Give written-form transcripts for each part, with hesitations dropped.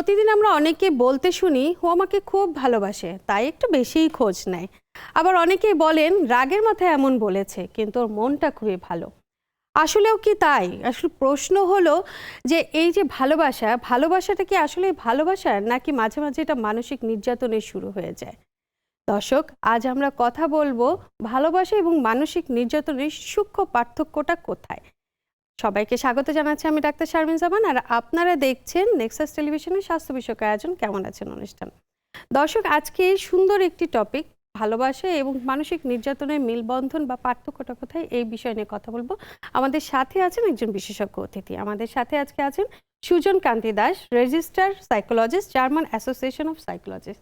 প্রতিদিন আমরা অনেকে বলতে শুনি ও আমাকে খুব ভালোবাসে তাই একটু বেশিই খোঁজ নেয়। আবার অনেকেই বলেন রাগের মাথায় এমন বলেছে কিন্তু ওর মনটা খুবই ভালো। আসলেও কি তাই? আসলে প্রশ্ন হলো যে এই যে ভালোবাসাটা কি আসলে ভালোবাসা নাকি মাঝে মাঝে এটা মানসিক নির্যাতনের শুরু হয়ে যায়? দর্শক, আজ আমরা কথা বলবো ভালোবাসা এবং মানসিক নির্যাতনের সূক্ষ্ম পার্থক্যটা কোথায়। সবাইকে স্বাগত জানাচ্ছি, আমি ডাক্তার শারমিন জামান, আর আপনারা দেখছেন নেক্সাস টেলিভিশনের স্বাস্থ্য বিষয়ক আয়োজন কেমন আছেন অনুষ্ঠান। দর্শক, আজকে সুন্দর একটি টপিক, ভালোবাসা এবং মানসিক নির্যাতনের মেলবন্ধন বা পার্থক্যটা কোথায়, এই বিষয় নিয়ে কথা বলবো। আমাদের সাথে আছেন একজন বিশেষজ্ঞ অতিথি। আমাদের সাথে আজকে আছেন Sujan Kanti Das, register psychologist, German association of psychologist.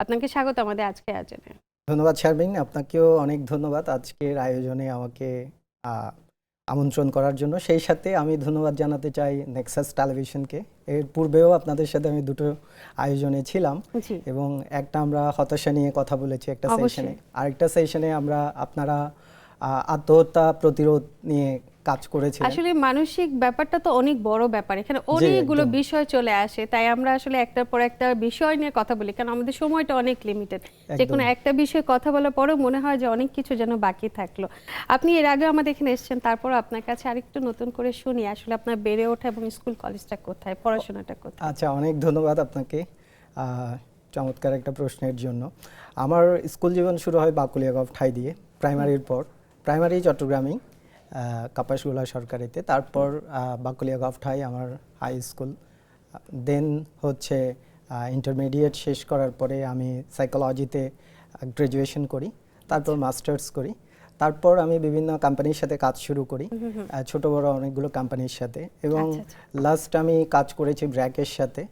আপনাকে স্বাগত আমাদের আজকে আয়োজনে। ধন্যবাদ শারমিন, আপনাকেও অনেক ধন্যবাদ আজকের আয়োজনে আমাকে আমন্ত্রণ করার জন্য। সেই সাথে আমি ধন্যবাদ জানাতে চাই নেক্সাস টেলিভিশনকে। এর পূর্বেও আপনাদের সাথে আমি দুটো আয়োজনে ছিলাম এবং একটা আমরা হতাশা নিয়ে কথা বলেছি একটা সেশনে, আরেকটা সেশনে আমরা আপনারা আত্মহত্যা প্রতিরোধ নিয়ে কাজ করেছি। আসলে মানসিক ব্যাপারটা তো অনেক বড় ব্যাপার, এখানে অনেকগুলো বিষয় চলে আসে, তাই আমরা আসলে একটার পর একটা বিষয় নিয়ে কথা বলি, কারণ আমাদের সময়টা অনেক লিমিটেড। যে কোনো একটা বিষয়ে কথা বলার পরেও মনে হয় যে অনেক কিছু যেন বাকি থাকলো। আপনি এর আগে আমাদের এখানে এসেছেন, তারপর আপনার কাছে আরেকটু নতুন করে শুনি আসলে আপনার বেড়ে ওঠা এবং স্কুল কলেজটা কোথায়, পড়াশোনাটা কোথায়। আচ্ছা, অনেক ধন্যবাদ আপনাকে চমৎকার একটা প্রশ্নের জন্য। আমার স্কুল জীবন শুরু হয় বাকুলিয়া গভঠাই দিয়ে, প্রাইমারির পর। প্রাইমারি চট্টগ্রামেই, কাপাসগোলা সরকারিতে, তারপর বাকুলিয়া গভঠাই আমার হাই স্কুল। দেন হচ্ছে ইন্টারমিডিয়েট শেষ করার পরে আমি সাইকোলজিতে গ্র্যাজুয়েশন করি, তারপর মাস্টার্স করি। তারপর আমি বিভিন্ন কোম্পানির সাথে কাজ শুরু করি, ছোট বড় অনেকগুলো কোম্পানির সাথে। এবং লাস্ট আমি কাজ করেছি ব্র্যাকের সাথে।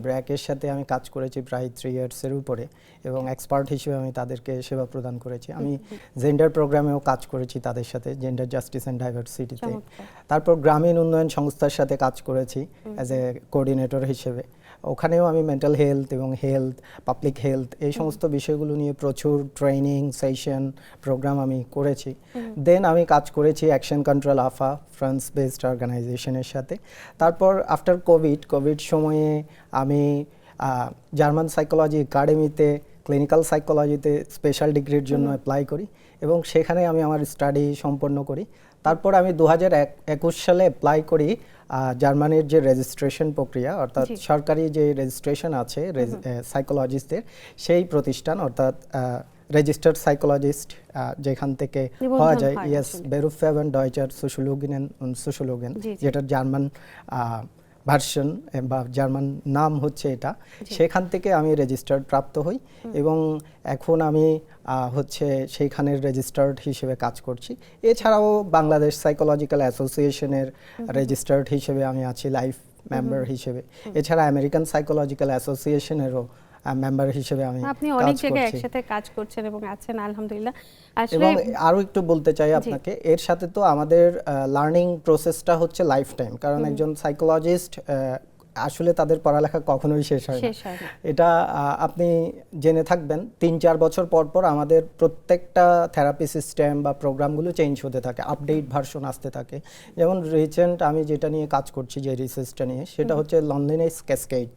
ব্র্যাকের সাথে আমি কাজ করেছি প্রায় 3 ইয়ার্সের উপরে, এবং এক্সপার্ট হিসেবে আমি তাদেরকে সেবা প্রদান করেছি। আমি জেন্ডার প্রোগ্রামেও কাজ করেছি তাদের সাথে, জেন্ডার জাস্টিস অ্যান্ড ডাইভার্সিটিতে। তারপর গ্রামীণ উন্নয়ন সংস্থার সাথে কাজ করেছি অ্যাজ এ কোঅর্ডিনেটর হিসেবে। ওখানেও আমি মেন্টাল হেলথ এবং হেলথ, পাবলিক হেলথ, এই সমস্ত বিষয়গুলো নিয়ে প্রচুর ট্রেনিং সেশন প্রোগ্রাম আমি করেছি। দেন আমি কাজ করেছি অ্যাকশন কন্ট্রোল আফা, ফ্রান্স বেসড অর্গানাইজেশনের সাথে। তারপর আফটার কোভিড সময়ে আমি জার্মান সাইকোলজি একাডেমিতে ক্লিনিক্যাল সাইকোলজিতে স্পেশাল ডিগ্রির জন্য অ্যাপ্লাই করি এবং সেখানে আমি আমার স্টাডি সম্পন্ন করি। তারপর আমি 2021 সালে অ্যাপ্লাই করি জার্মানির যে রেজিস্ট্রেশন প্রক্রিয়া, অর্থাৎ সরকারি যে রেজিস্ট্রেশন আছে সাইকোলজিস্টদের, সেই প্রতিষ্ঠান অর্থাৎ রেজিস্টার্ড সাইকোলজিস্ট যেখান থেকে হওয়া যায়, ইয়েস, বেরুফেভেন ডয়চার সোশিওলজিন und সোশিওলজিন, যেটা জার্মান ভার্সন বা জার্মান নাম হচ্ছে এটা। সেখান থেকে আমি রেজিস্টার্ড প্রাপ্ত হই এবং এখন আমি হচ্ছে সেইখানের রেজিস্টার্ড হিসেবে কাজ করছি। এছাড়াও বাংলাদেশ সাইকোলজিক্যাল অ্যাসোসিয়েশনের রেজিস্টার্ড হিসেবে আমি আছি, লাইফ মেম্বার হিসেবে। এছাড়া আমেরিকান সাইকোলজিক্যাল অ্যাসোসিয়েশনেরও মেম্বার হিসেবে আমি আপনি অনেক জায়গায় একসাথে কাজ করছেন এবং আছেন, আলহামদুলিল্লাহ। এবং আরো একটু বলতে চাই আপনাকে, এর সাথে তো আমাদের লার্নিং প্রসেসটা হচ্ছে লাইফ টাইম, কারণ একজন সাইকোলজিস্ট আসলে তাদের পড়ালেখা কখনোই শেষ হয় না। এটা আপনি জেনে থাকবেন, 3-4 বছর পর পর আমাদের প্রত্যেকটা থেরাপি সিস্টেম বা প্রোগ্রামগুলো চেঞ্জ হতে থাকে, আপডেট ভার্সন আসতে থাকে। যেমন রিসেন্ট আমি যেটা নিয়ে কাজ করছি, যে রিসার্চটা নিয়ে, সেটা হচ্ছে লনলিনেস ক্যাসকেড।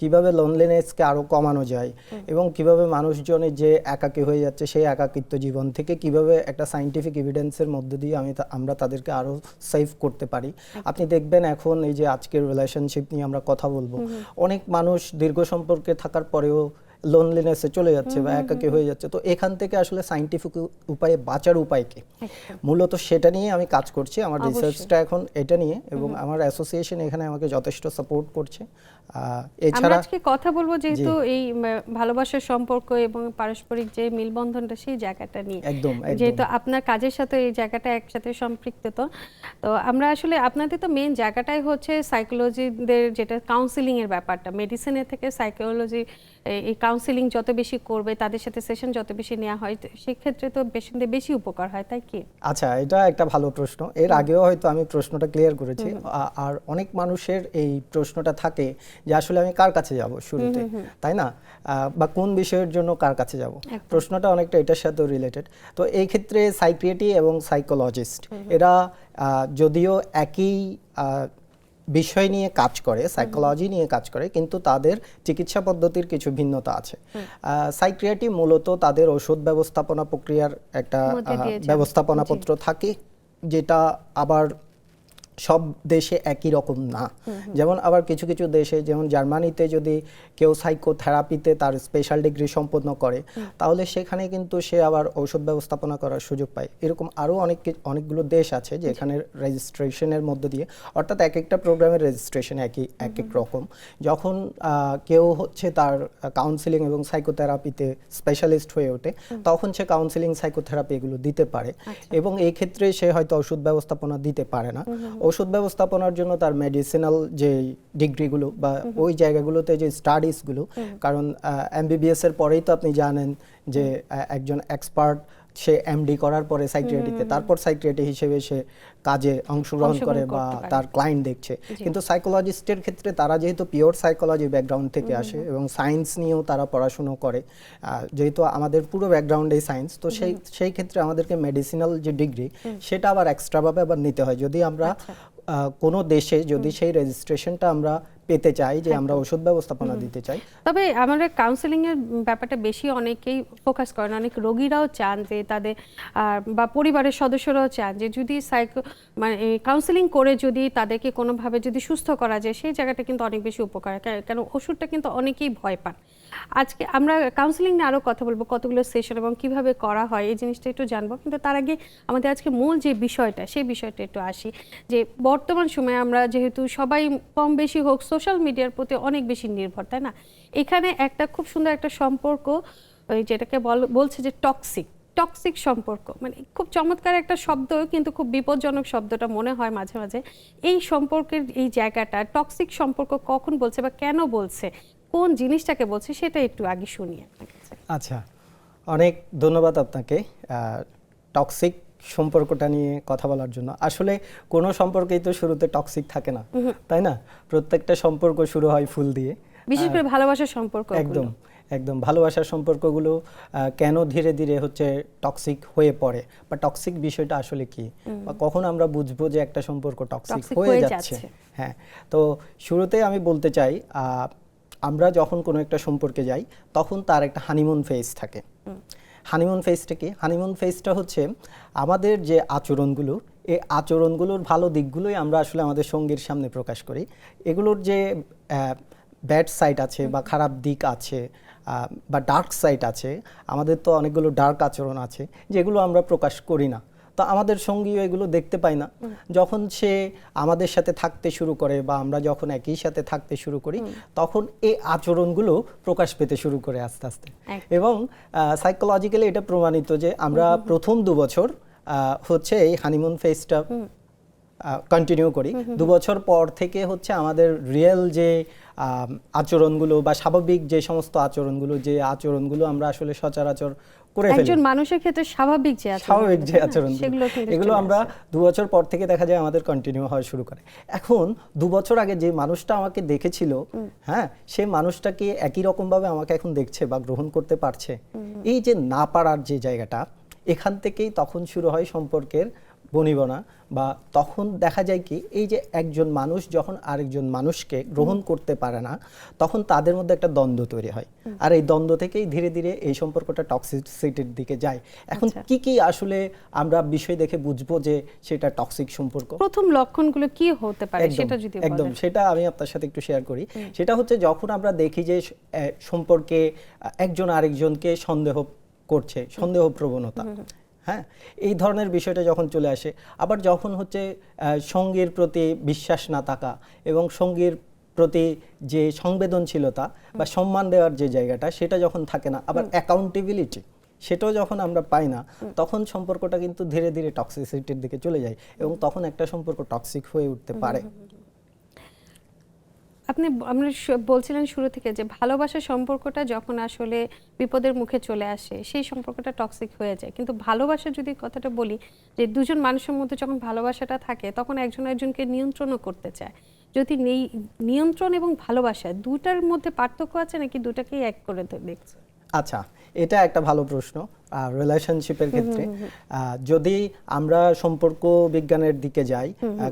কিভাবে লনলিনেসকে আরো কমানো যায় এবং কিভাবে মানুষজনের যে একাকী হয়ে যাচ্ছে সেই একাকিত্ব জীবন থেকে কিভাবে একটা সায়েন্টিফিক এভিডেন্সের মধ্যে দিয়ে আমরা তাদেরকে আরো সেভ করতে পারি। আপনি দেখবেন এখন এই যে আজকের রিলেশনশিপ নিয়ে আমরা কথা বলবো, অনেক মানুষ দীর্ঘ সম্পর্কে থাকার পরেও লোনলিনেসে চলে যাচ্ছে বা একাকী হয়ে যাচ্ছে। তো এখান থেকে আসলে সায়েন্টিফিক উপায়ে বাঁচার উপায় কি, মূলত সেটা নিয়ে আমি কাজ করছি। আমার রিসার্চটা এখন এটা নিয়ে, এবং আমার অ্যাসোসিয়েশন এখানে আমাকে যথেষ্ট সাপোর্ট করছে। আমরা আজকে কথা বলবো যেহেতু এই ভালোবাসার সম্পর্ক এবং পারস্পরিক যে মিলবন্ধনটা, সেই জায়গাটা নিয়ে, যেহেতু আপনার কাজের সাথে এই জায়গাটা একসাথে সম্পৃক্ত। তো আমরা আসলে আপনাদের তো মেইন জায়গাটাই হচ্ছে সাইকোলজিদের, যেটা কাউন্সিলিং এর ব্যাপারটা, মেডিসিনের থেকে সাইকোলজি, এই কাউন্সিলিং যত বেশি করবে, তাদের সাথে সেশন যত বেশি নেওয়া হয়, সেই ক্ষেত্রে তো পেশেন্টদের বেশি উপকার হয়, তাই কি? আচ্ছা, এটা একটা ভালো প্রশ্ন। এর আগেও হয়তো আমি প্রশ্নটা ক্লিয়ার করেছি। আর অনেক মানুষের এই প্রশ্নটা থাকে যে আসলে আমি কার কাছে যাব শুরুতে, তাই না, বা কোন বিষয়ের জন্য কার কাছে যাব। প্রশ্নটা অনেকটা এটার সাথে রিলেটেড। তো এই ক্ষেত্রে সাইকিয়াট্রি এবং সাইকোলজিস্ট এরা যদিও একই বিষয় নিয়ে কাজ করে, সাইকোলজি নিয়ে কাজ করে, কিন্তু তাদের চিকিৎসা পদ্ধতির কিছু ভিন্নতা আছে। সাইকিয়াট্রি মূলত তাদের ওষুধ ব্যবস্থাপনা প্রক্রিয়ার একটা ব্যবস্থাপনাপত্র থাকে, যেটা আবার সব দেশে একই রকম না। যেমন আবার কিছু কিছু দেশে, যেমন জার্মানিতে যদি কেউ সাইকোথেরাপিতে তার স্পেশাল ডিগ্রি সম্পন্ন করে, তাহলে সেখানে কিন্তু সে আবার ঔষধ ব্যবস্থাপনা করার সুযোগ পায়। এরকম আরও অনেকগুলো দেশ আছে যেখানে রেজিস্ট্রেশনের মধ্য দিয়ে, অর্থাৎ এক একটা প্রোগ্রামের রেজিস্ট্রেশন এক এক রকম। যখন কেউ হচ্ছে তার কাউন্সিলিং এবং সাইকোথেরাপিতে স্পেশালিস্ট হয়ে ওঠে, তখন সে কাউন্সিলিং সাইকোথেরাপি এগুলো দিতে পারে, এবং এই ক্ষেত্রে সে হয়তো ওষুধ ব্যবস্থাপনা দিতে পারে না। ওষুধ ব্যবস্থাপনার জন্য তার মেডিসিনাল যে ডিগ্রিগুলো বা ওই জায়গাগুলোতে যে স্টাডিজগুলো, কারণ এমবিবিএস এর পরেই তো আপনি জানেন যে একজন এক্সপার্ট সে এমডি করার পরে সাইকিয়াট্রিতে, তারপর সাইকিয়াট্রি হিসেবে সে কাজে অংশগ্রহণ করে বা তার ক্লায়েন্ট দেখছে। কিন্তু সাইকোলজিস্টের ক্ষেত্রে তারা যেহেতু পিওর সাইকোলজি ব্যাকগ্রাউন্ড থেকে আসে এবং সায়েন্স নিয়েও তারা পড়াশুনো করে, যেহেতু আমাদের পুরো ব্যাকগ্রাউন্ডেই সায়েন্স, তো সেই ক্ষেত্রে আমাদেরকে মেডিসিনাল যে ডিগ্রি সেটা আবার এক্সট্রাভাবে আবার নিতে হয়। যদি আমরা কোনো দেশে যদি সেই রেজিস্ট্রেশনটা আমরা পেতে চাই যে আমরা ওষুধ ব্যবস্থাপনা দিতে চাই। তবে আমাদের কাউন্সেলিং এর ব্যাপারটা বেশি অনেকেই ফোকাস করেন, অনেক রোগীরাও চান যে তাদের বা পরিবারের সদস্যরাও চান যে যদি মানে কাউন্সেলিং করে যদি তাদেরকে কোনোভাবে যদি সুস্থ করা যায়, সেই জায়গাটা কিন্তু অনেক বেশি উপকার, কেন ওষুধটা কিন্তু অনেকেই ভয় পান। আজকে আমরা কাউন্সেলিং নিয়ে আরও কথা বলবো, কতগুলো সেশন এবং কিভাবে করা হয় এই জিনিসটা একটু জানবো, কিন্তু তার আগে আমাদের আজকে মূল যে বিষয়টা সেই বিষয়টা একটু আসি। যে বর্তমান সময়ে আমরা যেহেতু সবাই কম বেশি হোক সোশ্যাল মিডিয়ার প্রতি অনেক বেশি নির্ভর, তাই না? এখানে একটা খুব সুন্দর একটা সম্পর্ক, ওই যেটাকে বলছে যে টক্সিক সম্পর্ক, মানে খুব চমৎকার একটা শব্দ, কিন্তু খুব বিপজ্জনক শব্দটা মনে হয় মাঝে মাঝে। এই সম্পর্কের এই জায়গাটা টক্সিক সম্পর্ক কখন বলছে বা কেন বলছে, কোন জিনিসটাকে বলছে, সেটা একটু আগে শুনি আপনার কাছে। আচ্ছা, অনেক ধন্যবাদ আপনাকে টক্সিক সম্পর্কটা নিয়ে কথা বলার জন্য। আসলে কোনো সম্পর্কেই তো শুরুতে টক্সিক থাকে না, তাই না? প্রত্যেকটা সম্পর্ক শুরু হয় ফুল দিয়ে, বিশেষ করে ভালোবাসার সম্পর্ক। একদম ভালোবাসার সম্পর্কগুলো কেন ধীরে ধীরে হচ্ছে টক্সিক হয়ে পড়ে, বা টক্সিক বিষয়টা আসলে কি, বা কখন আমরা বুঝবো যে একটা সম্পর্ক টক্সিক হয়ে যাচ্ছে। হ্যাঁ, তো শুরুতে আমি বলতে চাই, আমরা যখন কোনো একটা সম্পর্কে যাই তখন তার একটা হানিমুন ফেজ থাকে। হানিমুন ফেজটা কি? হানিমুন ফেজটা হচ্ছে আমাদের যে আচরণগুলো, এই আচরণগুলোর ভালো দিকগুলোই আমরা আসলে আমাদের সঙ্গীর সামনে প্রকাশ করি। এগুলোর যে ব্যাড সাইড আছে বা খারাপ দিক আছে বা ডার্ক সাইড আছে, আমাদের তো অনেকগুলো ডার্ক আচরণ আছে যেগুলো আমরা প্রকাশ করি না। তো আমাদের সঙ্গীও এগুলো দেখতে পায় না। যখন সে আমাদের সাথে থাকতে শুরু করে বা আমরা যখন একই সাথে থাকতে শুরু করি, তখন এই আচরণগুলো প্রকাশ পেতে শুরু করে আস্তে আস্তে। এবং সাইকোলজিক্যালি এটা প্রমাণিত যে আমরা প্রথম 2 বছর হচ্ছে এই হানিমুন ফেজটা কন্টিনিউ করি। 2 বছর পর থেকে হচ্ছে আমাদের রিয়েল যে আচরণগুলো বা স্বাভাবিক যে সমস্ত আচরণগুলো আমরা আসলে সচরাচর করে ফেলি, একজন মানুষের ক্ষেত্রে স্বাভাবিক যে আচরণগুলো, এগুলো আমরা 2 বছর পর থেকে দেখা যায় আমাদের কন্টিনিউ হওয়া শুরু করে। এখন 2 বছর আগে যে মানুষটা আমাকে দেখেছিল, হ্যাঁ, সে মানুষটাকে একই রকম ভাবে আমাকে এখন দেখছে বা গ্রহণ করতে পারছে। এই যে না পারার যে জায়গাটা, এখান থেকেই তখন শুরু হয় সম্পর্কের বনিবনা। বা তখন দেখা যায় কি, এই যে একজন মানুষ যখন আরেকজন মানুষকে গ্রহণ করতে পারে না, তখন তাদের মধ্যে একটা দ্বন্দ্ব তৈরি হয়। আর এই দ্বন্দ্ব থেকেই ধীরে ধীরে এই সম্পর্কটা টক্সিসিটির দিকে যায়। এখন কি কি আসলে আমরা বিষয় দেখে বুঝবো যে সেটা টক্সিক সম্পর্ক? প্রথম লক্ষণগুলো কি হতে পারে সেটা যদি বলেন। একদম, সেটা আমি আপনার সাথে একটু শেয়ার করি। সেটা হচ্ছে যখন আমরা দেখি যে সম্পর্কে একজন আরেকজনকে সন্দেহ করছে, সন্দেহ প্রবণতা, হ্যাঁ, এই ধরনের বিষয়টা যখন চলে আসে। আবার যখন হচ্ছে সঙ্গীর প্রতি বিশ্বাস না থাকা এবং সঙ্গীর প্রতি যে সংবেদনশীলতা বা সম্মান দেওয়ার যে জায়গাটা, সেটা যখন থাকে না, আবার অ্যাকাউন্টেবিলিটি সেটাও যখন আমরা পাই না, তখন সম্পর্কটা কিন্তু ধীরে ধীরে টক্সিসিটির দিকে চলে যায় এবং তখন একটা সম্পর্ক টক্সিক হয়ে উঠতে পারে। আপনি বলছিলেন শুরু থেকে যে ভালোবাসার সম্পর্কটা যখন আসলে বিপদের মুখে চলে আসে, সেই সম্পর্কটা টক্সিক হয়ে যায়। কিন্তু ভালোবাসা যদি কথাটা বলি, যে দুজন মানুষের মধ্যে যখন ভালোবাসাটা থাকে, তখন একজন একজনকে নিয়ন্ত্রণও করতে চায়। যদি নিয়ন্ত্রণ এবং ভালোবাসা দুটার মধ্যে পার্থক্য আছে নাকি দুটাকেই এক করে দেখছে? আচ্ছা, এটা একটা ভালো প্রশ্ন। রিলেশনশিপের ক্ষেত্রে যদি আমরা সম্পর্ক বিজ্ঞানের দিকে যাই,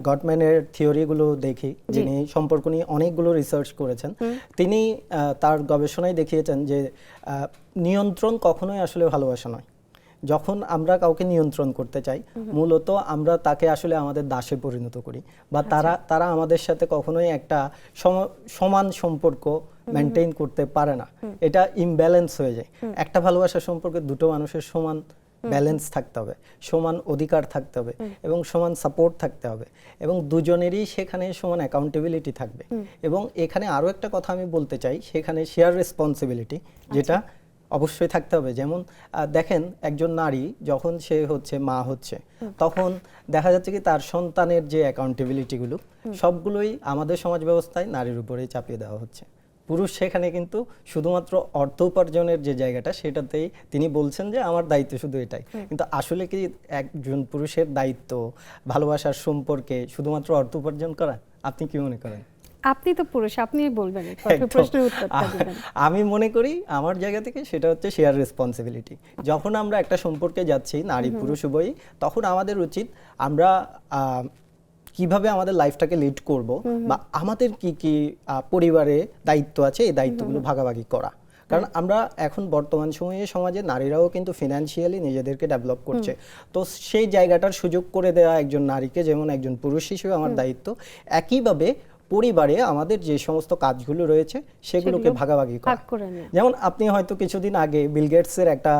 গটম্যানের থিওরিগুলো দেখি, যিনি সম্পর্ক নিয়ে অনেকগুলো রিসার্চ করেছেন, তিনি তার গবেষণায় দেখিয়েছেন যে নিয়ন্ত্রণ কখনোই আসলে ভালোবাসা নয়। যখন আমরা কাউকে নিয়ন্ত্রণ করতে চাই, মূলত আমরা তাকে আসলে আমাদের দাসে পরিণত করি, বা তারা আমাদের সাথে কখনোই একটা সমান সম্পর্ক মেনটেন করতে পারে না। এটা ইমব্যালেন্স হয়ে যায়। একটা ভালোবাসার সম্পর্কে দুটো মানুষের সমান ব্যালেন্স থাকতে হবে, সমান অধিকার থাকতে হবে, এবং সমান সাপোর্ট থাকতে হবে, এবং দুজনেরই সেখানে সমান অ্যাকাউন্টেবিলিটি থাকবে। এবং এখানে আরো একটা কথা আমি বলতে চাই, সেখানে শেয়ার রেসপন্সিবিলিটি যেটা অবশ্যই থাকতে হবে। যেমন দেখেন, একজন নারী যখন সে হচ্ছে মা হচ্ছে, তখন দেখা যাচ্ছে কি তার সন্তানের যে অ্যাকাউন্টেবিলিটিগুলো সবগুলোই আমাদের সমাজ ব্যবস্থায় নারীর উপরেই চাপিয়ে দেওয়া হচ্ছে। পুরুষ সেখানে কিন্তু শুধুমাত্র অর্থ উপার্জনের যে জায়গাটা, সেটাতেই তিনি বলছেন যে আমার দায়িত্ব শুধু এটাই। কিন্তু আসলে কি একজন পুরুষের দায়িত্ব ভালোবাসার সম্পর্কে শুধুমাত্র অর্থ উপার্জন করা? আপনি কি মনে করেন? আপনি তো পুরুষ, আপনিই বলবেন, প্রশ্নের উত্তরটা দিবেন। আমি মনে করি আমার জায়গা থেকে সেটা হচ্ছে শেয়ার রেসপন্সিবিলিটি। যখন আমরা একটা সম্পর্কে যাচ্ছি, নারী পুরুষ উভয়ই, তখন আমাদের উচিত আমরা কিভাবে আমাদের লাইফটাকে লিড করব, বা আমাদের কি কি পরিবারে দায়িত্ব আছে, এই দায়িত্বগুলো ভাগাভাগি করা। কারণ আমরা এখন বর্তমান সময়ে সমাজে নারীরাও কিন্তু ফিনান্সিয়ালি নিজেদেরকে ডেভেলপ করছে। তো সেই জায়গাটার সুযোগ করে দেওয়া একজন নারীকে, যেমন একজন পুরুষ হিসেবে আমার দায়িত্ব, একইভাবে পরিবারে আমাদের যে সমস্ত কাজগুলো রয়েছে সেগুলোকে ভাগাভাগি করা। যেমন আপনি হয়তো কিছুদিন আগে বিল গেটসের একটা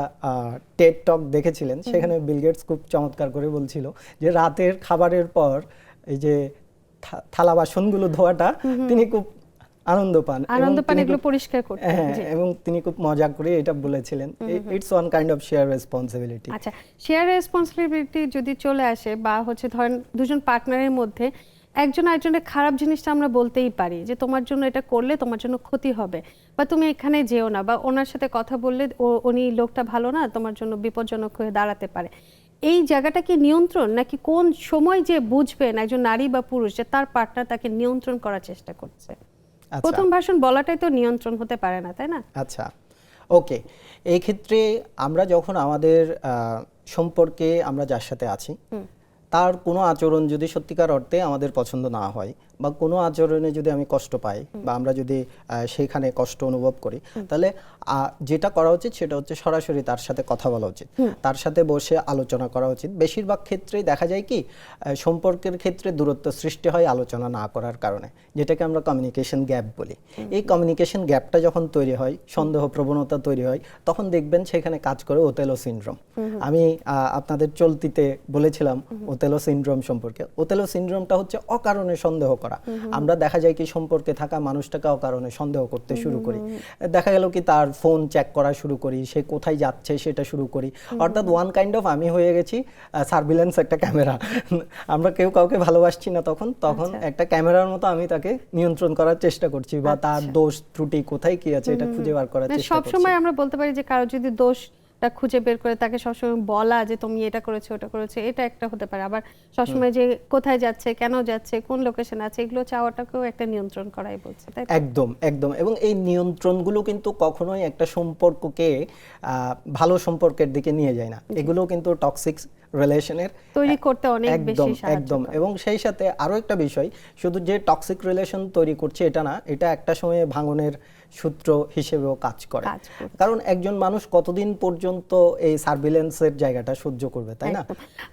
টেড টক দেখেছিলেন, সেখানে বিল গেটস খুব চমৎকার করে বলছিল যে রাতের খাবারের পর এই যে থালা বাসনগুলো ধোয়াটা তিনি খুব আনন্দ পান এগুলো পরিষ্কার করতে। এবং তিনি খুব মজা করে এটা বলেছিলেন, it's one kind of share responsibility. আচ্ছা, শেয়ার রেসপন্সিবিলিটি যদি চলে আসে, বা হচ্ছে ধরেন দুজন পার্টনারের মধ্যে একজন আরেকজনের খারাপ জিনিসটা আমরা বলতেই পারি যে তোমার জন্য এটা করলে তোমার জন্য ক্ষতি হবে, বা তুমি এখানে যেও না, বা ওনার সাথে কথা বললে উনি লোকটা ভালো না, তোমার জন্য বিপজ্জনক হয়ে দাঁড়াতে পারে। এই জায়গাটা কি নিয়ন্ত্রণ, নাকি কোন সময় যে বুঝবেন একজন নারী বা পুরুষ যে তার পার্টনার তাকে নিয়ন্ত্রণ করার চেষ্টা করছে? প্রথম ভাষণ বলাটাই তো নিয়ন্ত্রণ হতে পারে না, তাই না? আচ্ছা, ওকে। এই ক্ষেত্রে আমরা যখন আমাদের সম্পর্কে আমরা যার সাথে আছি, তার কোনো আচরণ যদি সত্যিকার অর্থে আমাদের পছন্দ না হয়, বা কোনো আচরণে যদি আমি কষ্ট পাই, বা আমরা যদি সেখানে কষ্ট অনুভব করি, তাহলে যেটা করা উচিত সেটা হচ্ছে সরাসরি তার সাথে কথা বলা উচিত, তার সাথে বসে আলোচনা করা উচিত। বেশিরভাগ ক্ষেত্রেই দেখা যায় কি সম্পর্কের ক্ষেত্রে দূরত্ব সৃষ্টি হয় আলোচনা না করার কারণে, যেটাকে আমরা কমিউনিকেশন গ্যাপ বলি। এই কমিউনিকেশন গ্যাপটা যখন তৈরি হয়, সন্দেহ প্রবণতা তৈরি হয়, তখন দেখবেন সেখানে কাজ করে ওতেলো সিনড্রোম। আমি আপনাদের চলতিতে বলেছিলাম ওতেলো সিনড্রোম সম্পর্কে। ওতেলো সিনড্রোমটা হচ্ছে অকারণে সন্দেহ করা। আমরা দেখা যায় কি সম্পর্কে থাকা মানুষটাকে অকারণে সন্দেহ করতে শুরু করি। দেখা গেল কি তার ফোন চেক করা শুরু করি, সে কোথায় যাচ্ছে সেটা শুরু করি। অর্থাৎ ওয়ান কাইন্ড অফ আমি হয়ে গেছি সার্ভিলেন্স একটা ক্যামেরা। আমরা কেউ কাউকে ভালোবাসছি না, তখন একটা ক্যামেরার মতো আমি তাকে নিয়ন্ত্রণ করার চেষ্টা করছি, বা তার দোষ ত্রুটি কোথায় কি আছে এটা খুঁজে বার করার চেষ্টা করছি। সবসময় আমরা বলতে পারি যে কারো যদি দোষটা খুঁজে বের করে তাকে সবসময় বলা যে তুমি এটা করেছো ওটা করেছো, এটা একটা হতে পারে। আবার সবসময় যে কোথায় যাচ্ছে, কেন যাচ্ছে, কোন লোকেশন আছে, এগুলো চাওয়াটাকেও একটা নিয়ন্ত্রণ করাই বলছে, তাই? একদম একদম। এবং এই নিয়ন্ত্রণগুলো কিন্তু কখনোই একটা সম্পর্ককে ভালো সম্পর্কের দিকে নিয়ে যায় না। এগুলো কিন্তু টক্সিক রিলেশনের তৈরি করতে অনেক বেশি সাহায্য করে। একদম। এবং সেই সাথে আরো একটা বিষয়, শুধু যে টক্সিক রিলেশন তৈরি করছে এটা না, এটা একটা সময়ে ভাঙনের সূত্র হিসেবেও কাজ করে। কারণ একজন মানুষ কতদিন পর্যন্ত এই সার্ভিলেন্সের জায়গাটা সহ্য করবে, তাই না?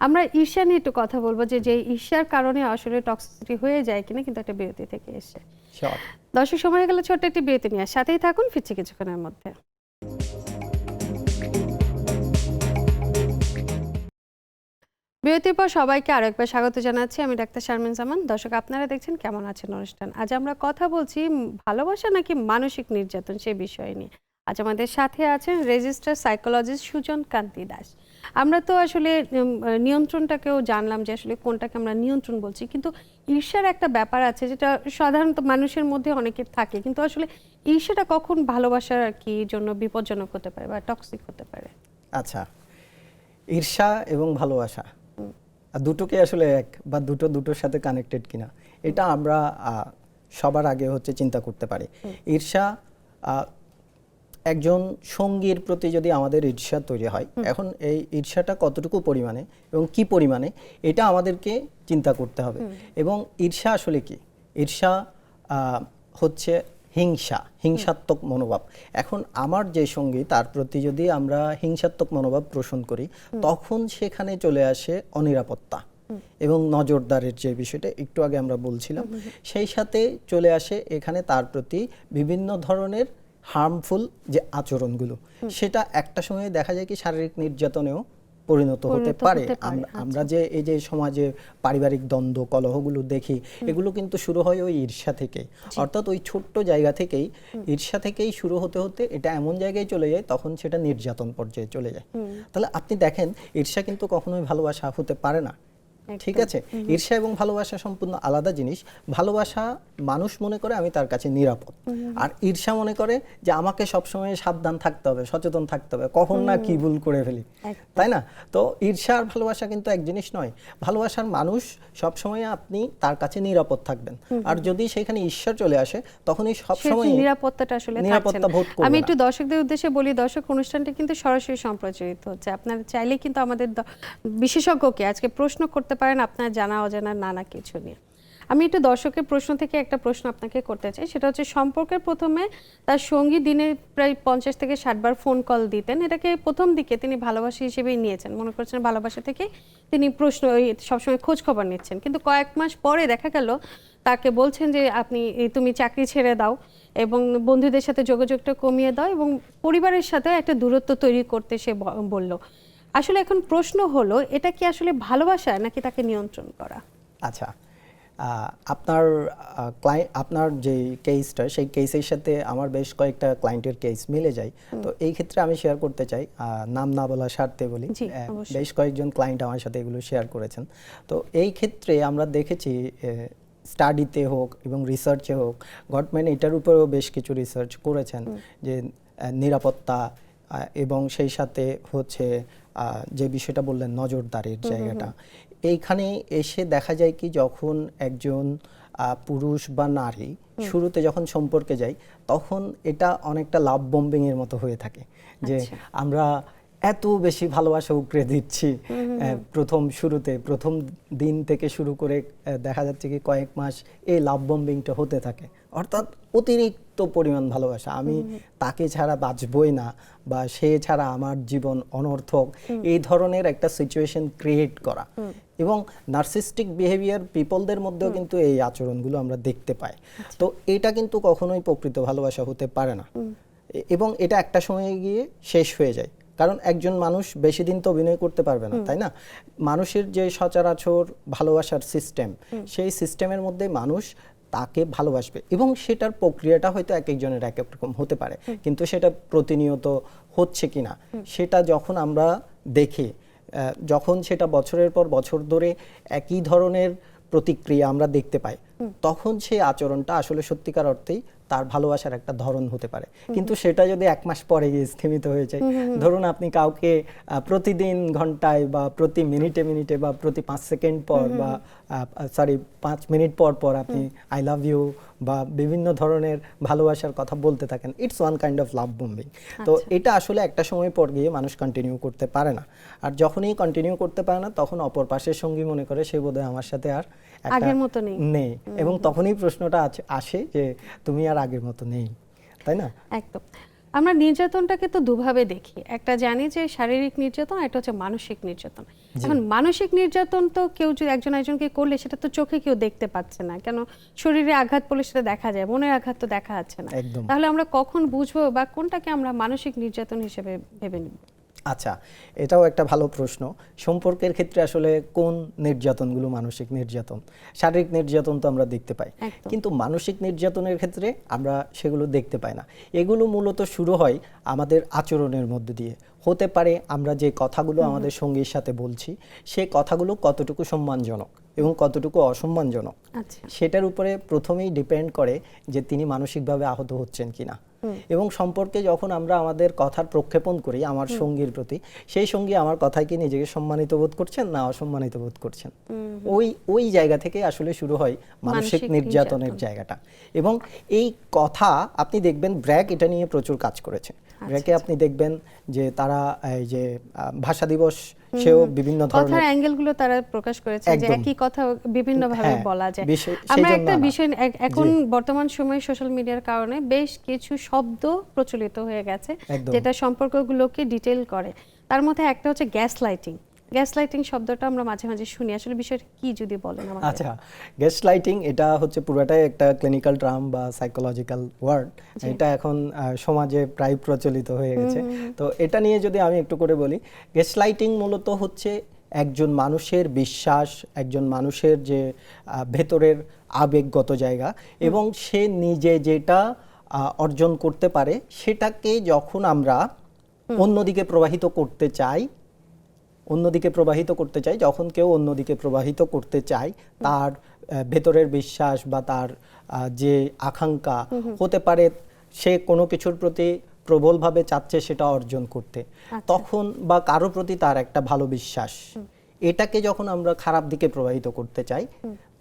আমরা ঈর্ষা নিয়ে একটু কথা বলবো, যে ঈর্ষার কারণে আসলে টক্সিসিটি হয়ে যায় কিনা, কিন্তু একটা বিরতি থেকে এসে। দর্শক, সময় হয়ে গেল ছোট্ট একটি বিরতি নিয়ে, সাথেই থাকুন, ফিরছি কিছুক্ষণের মধ্যে। বিরতির পর সবাইকে আরো একবার স্বাগত জানাচ্ছি। আমি ডাক্তার শারমিন জামান। দর্শক, আপনারা দেখছেন কেমন আছেন অনুষ্ঠান। আজ আমরা কথা বলছি ভালোবাসা নাকি মানসিক নির্যাতন সেই বিষয় নিয়ে। আজ আমাদের সাথে আছেন রেজিস্টার সাইকোলজিস্ট সুজন কান্তি দাস। আমরা তো আসলে নিয়ন্ত্রণটাকেও জানলাম যে আসলে কোনটাকে আমরা নিয়ন্ত্রণ বলছি, কিন্তু ঈর্ষার একটা ব্যাপার আছে যেটা সাধারণত মানুষের মধ্যে অনেকের থাকে, কিন্তু আসলে ঈর্ষাটা কখন ভালোবাসার কি জন্য বিপজ্জনক হতে পারে বা টক্সিক হতে পারে? আচ্ছা, ঈর্ষা এবং ভালোবাসা দুটোকে আসলে এক বা দুটোর সাথে কানেক্টেড কিনা এটা আমরা সবার আগে হচ্ছে চিন্তা করতে পারি। ঈর্ষা একজন সঙ্গীর প্রতি যদি আমাদের ঈর্ষা তৈরি হয়, এখন এই ঈর্ষাটা কতটুকু পরিমাণে এবং কি পরিমাণে এটা আমাদেরকে চিন্তা করতে হবে। এবং ঈর্ষা আসলে কি? ঈর্ষা হচ্ছে হিংসাত্মক মনোভাব। এখন আমার যে সঙ্গী তার প্রতি যদি আমরা হিংসাত্মক মনোভাব পোষণ করি, তখন সেখানে চলে আসে অনিরাপত্তা এবং নজরদারির যে বিষয়টা একটু আগে আমরা বলছিলাম, সেই সাথে চলে আসে এখানে তার প্রতি বিভিন্ন ধরনের হার্মফুল যে আচরণগুলো, সেটা একটা সময়ে দেখা যায় কি শারীরিক নির্যাতনেও পরিণত হতে পারে। আমরা যে এই যে সমাজে পারিবারিক দ্বন্দ্ব কলহগুলো দেখি, এগুলো কিন্তু শুরু হয় ওই ঈর্ষা থেকে, অর্থাৎ ওই ছোট্ট জায়গা থেকেই ঈর্ষা থেকেই শুরু হতে হতে এটা এমন জায়গায় চলে যায়, তখন সেটা নির্যাতন পর্যায়ে চলে যায়। তাহলে আপনি দেখেন ঈর্ষা কিন্তু কখনোই ভালোবাসা হতে পারে না। ঠিক আছে, ঈর্ষা এবং ভালোবাসা সম্পূর্ণ আলাদা জিনিস। ভালোবাসা মানুষ মনে করে আমি তার কাছে নিরাপদ, আর ঈর্ষা মনে করে যে আমাকে সবসময় সাবধান থাকতে হবে, সচেতন থাকতে হবে, কখন না কি ভুল করে ফেলি, তাই না? তো ঈর্ষা আর ভালোবাসা কিন্তু এক জিনিস নয়। ভালোবাসার মানুষ সবসময় আপনি তার কাছে নিরাপদ থাকবেন, আর যদি সেখানে ঈর্ষা চলে আসে তখনই সবসময় নিরাপত্তাটা আসলে নিরাপত্তা বোধ করবে না। আমি একটু দর্শকদের উদ্দেশ্যে বলি, দর্শক অনুষ্ঠানটি কিন্তু সরাসরি সম্প্রচারিত হচ্ছে। আপনারা চাইলে কিন্তু আমাদের বিশেষজ্ঞকে আজকে প্রশ্ন করতে পারেন আপনার জানা অজানা নানা কিছু নিয়ে। আমি একটু দর্শকের প্রশ্ন থেকে একটা প্রশ্ন আপনাকে করতে চাই, সেটা হচ্ছে সম্পর্কের প্রথমে তার সঙ্গী দিনে প্রায় 50 থেকে 60 বার ফোন কল দিতেন। এটাকে প্রথম দিকে তিনি ভালোবাসা হিসেবেই নিয়েছেন, মনে করছেন ভালোবাসা থেকে তিনি প্রশ্ন সবসময় খোঁজ খবর নিচ্ছেন। কিন্তু কয়েক মাস পরে দেখা গেল তাকে বলছেন যে তুমি চাকরি ছেড়ে দাও এবং বন্ধুদের সাথে যোগাযোগটা কমিয়ে দাও এবং পরিবারের সাথে একটা দূরত্ব তৈরি করতে সে বলল। আসলে এখন প্রশ্ন হলো, এটা কি আসলে ভালোবাসা নাকি তাকে নিয়ন্ত্রণ করা? আচ্ছা, আপনার যে কেসটা, সেই কেসের সাথে আমার বেশ কয়েকটা ক্লায়েন্টের কেস মিলে যায়। তো এই ক্ষেত্রে আমি শেয়ার করতে চাই, নাম না বলার স্বার্থে বলি, বেশ কয়েকজন ক্লায়েন্ট আমার সাথে এগুলো শেয়ার করেছেন। তো এই ক্ষেত্রে আমরা দেখেছি স্টাডিতে হোক এবং রিসার্চে হোক, গভর্নমেন্ট এটার উপরেও বেশ কিছু রিসার্চ করেছেন যে নিরাপত্তা এবং সেই সাথে হচ্ছে যে বিষয়টা বললেন নজরদারির জায়গাটা, এইখানে এসে দেখা যায় কি যখন একজন পুরুষ বা নারী শুরুতে যখন সম্পর্কে যায়, তখন এটা অনেকটা লাভ বম্বিং এর মতো হয়ে থাকে, যে আমরা এত বেশি ভালোবাসা উকড়ে দিচ্ছি প্রথম দিন থেকে শুরু করে দেখা যাচ্ছে কি কয়েক মাস এই লাভ বম্বিংটা হতে থাকে, অর্থাৎ অতিরিক্ত পরিমাণ ভালোবাসা, আমি তাকে ছাড়া বাঁচবই না বা সে ছাড়া আমার জীবন অনর্থক, এই ধরনের একটা সিচুয়েশন ক্রিয়েট করা। এবং নার্সিস্টিক বিহেভিয়ার পিপলদের মধ্যেও কিন্তু এই আচরণগুলো আমরা দেখতে পাই। তো এটা কিন্তু কখনোই প্রকৃত ভালোবাসা হতে পারে না, এবং এটা একটা সময়ে গিয়ে শেষ হয়ে যায়। কারণ একজন মানুষ বেশি দিন তো অভিনয় করতে পারবে না, তাই না? মানুষের যে সচরাচর ভালোবাসার সিস্টেম, সেই সিস্টেমের মধ্যে মানুষ তাকে ভালোবাসবে, এবং সেটার প্রক্রিয়াটা হয়তো এক একজনের এক এক রকম হতে পারে, কিন্তু সেটা প্রতিনিয়ত হচ্ছে কিনা সেটা যখন আমরা দেখি, যখন সেটা বছরের পর বছর ধরে একই ধরনের প্রতিক্রিয়া আমরা দেখতে পাই, তখন সেই আচরণটা আসলে সত্যিকার অর্থেই তার ভালোবাসার একটা ধরন হতে পারে। কিন্তু সেটা যদি এক মাস পরে গিয়ে স্থিমিত হয়ে যায়, ধরুন আপনি কাউকে প্রতিদিন ঘন্টায় বা প্রতি মিনিটে মিনিটে বা প্রতি 5 সেকেন্ড পর বা 5 মিনিট পর পর আপনি আই লাভ ইউ বা বিভিন্ন ধরনের ভালোবাসার কথা বলতে থাকেন, it's one kind of love bombing. তো এটা আসলে একটা সময় পর গিয়ে মানুষ কন্টিনিউ করতে পারে না, আর যখনই কন্টিনিউ করতে পারে না তখন অপর পাশের সঙ্গী মনে করে সে বোধহয় আমার সাথে আর আগের মতো নেই, এবং তখনই প্রশ্নটা আসে যে তুমি আর আগের মতো নেই, তাই না? একদম। আমরা নির্যাতনটাকে তো দুভাবে দেখি, একটা জানি যে শারীরিক নির্যাতন, একটা হচ্ছে মানসিক নির্যাতন। এখন মানসিক নির্যাতন তো কেউ যদি একজন একজনকে করলে সেটা তো চোখে কেউ দেখতে পাচ্ছে না, কেন শরীরে আঘাত পড়লে সেটা দেখা যায়, মনের আঘাত তো দেখা যাচ্ছে না। তাহলে আমরা কখন বুঝবো বা কোনটাকে আমরা মানসিক নির্যাতন হিসেবে ভেবে নিব? আচ্ছা, এটাও একটা ভালো প্রশ্ন। সম্পর্কের ক্ষেত্রে আসলে কোন নির্যাতনগুলো মানসিক নির্যাতন? শারীরিক নির্যাতন তো আমরা দেখতে পাই, কিন্তু মানসিক নির্যাতনের ক্ষেত্রে আমরা সেগুলো দেখতে পাই না। এগুলো মূলত শুরু হয় আমাদের আচরণের মধ্যে দিয়ে। হতে পারে আমরা যে কথাগুলো আমাদের সঙ্গীর সাথে বলছি, সেই কথাগুলো কতটুকু সম্মানজনক এবং কতটুকু অসম্মানজনক, সেটার উপরে প্রথমেই ডিপেন্ড করে যে তিনি মানসিকভাবে আহত হচ্ছেন কিনা। এবং সম্পর্কে যখন আমরা আমাদের কথার প্রক্ষেপণ করি আমার সঙ্গীর প্রতি, সেই সঙ্গী আমার কথায় কি নিজেকে সম্মানিত বোধ করছেন না অসম্মানিত বোধ করছেন, ওই জায়গা থেকে আসলে শুরু হয় মানসিক নির্যাতনের জায়গাটা। এবং এই কথা আপনি দেখবেন ব্র্যাক এটা নিয়ে প্রচুর কাজ করেছে, এটাকে আপনি দেখবেন যে তারা এই যে ভাষা দিবস সেও বিভিন্ন কথার ধরনের অ্যাঙ্গেলগুলো তারা প্রকাশ করেছে যে একদম। একই কথা বিভিন্নভাবে হ্যাঁ, বলা যায়। সেই আমরা জন্য একটা না। বিষয় এখন বর্তমান সময়ে সোশ্যাল মিডিয়ার কারণে বেশ কিছু শব্দ প্রচলিত হয়ে গেছে একদম। যেটা সম্পর্কগুলোকে ডিটেইল করে। তার মধ্যে একটা হচ্ছে গ্যাস লাইটিং। গ্যাস লাইটিং শব্দটা আমরা মাঝে মাঝে শুনি, আসলে বিষয়টা কি যদি বলেন আমাদের। আচ্ছা, গ্যাস লাইটিং এটা হচ্ছে পুরোটাই একটা ক্লিনিক্যাল টার্ম বা সাইকোলজিক্যাল ওয়ার্ড। এটা এখন সমাজে প্রায় প্রচলিত হয়ে গেছে। তো এটা নিয়ে যদি আমি একটু করে বলি, গ্যাস লাইটিং মূলত হচ্ছে একজন মানুষের বিশ্বাস, একজন মানুষের যে ভেতরের আবেগগত জায়গা এবং সে নিজে যেটা অর্জন করতে পারে সেটাকে যখন আমরা অন্যদিকে প্রবাহিত করতে চাই, যখন কেউ অন্যদিকে প্রবাহিত করতে চায় তার ভেতরের বিশ্বাস বা তার যে আকাঙ্ক্ষা হতে পারে সে কোনো কিছুর প্রতি প্রবলভাবে চাচ্ছে সেটা অর্জন করতে, তখন বা কারো প্রতি তার একটা ভালো বিশ্বাস, এটাকে যখন আমরা খারাপ দিকে প্রবাহিত করতে চাই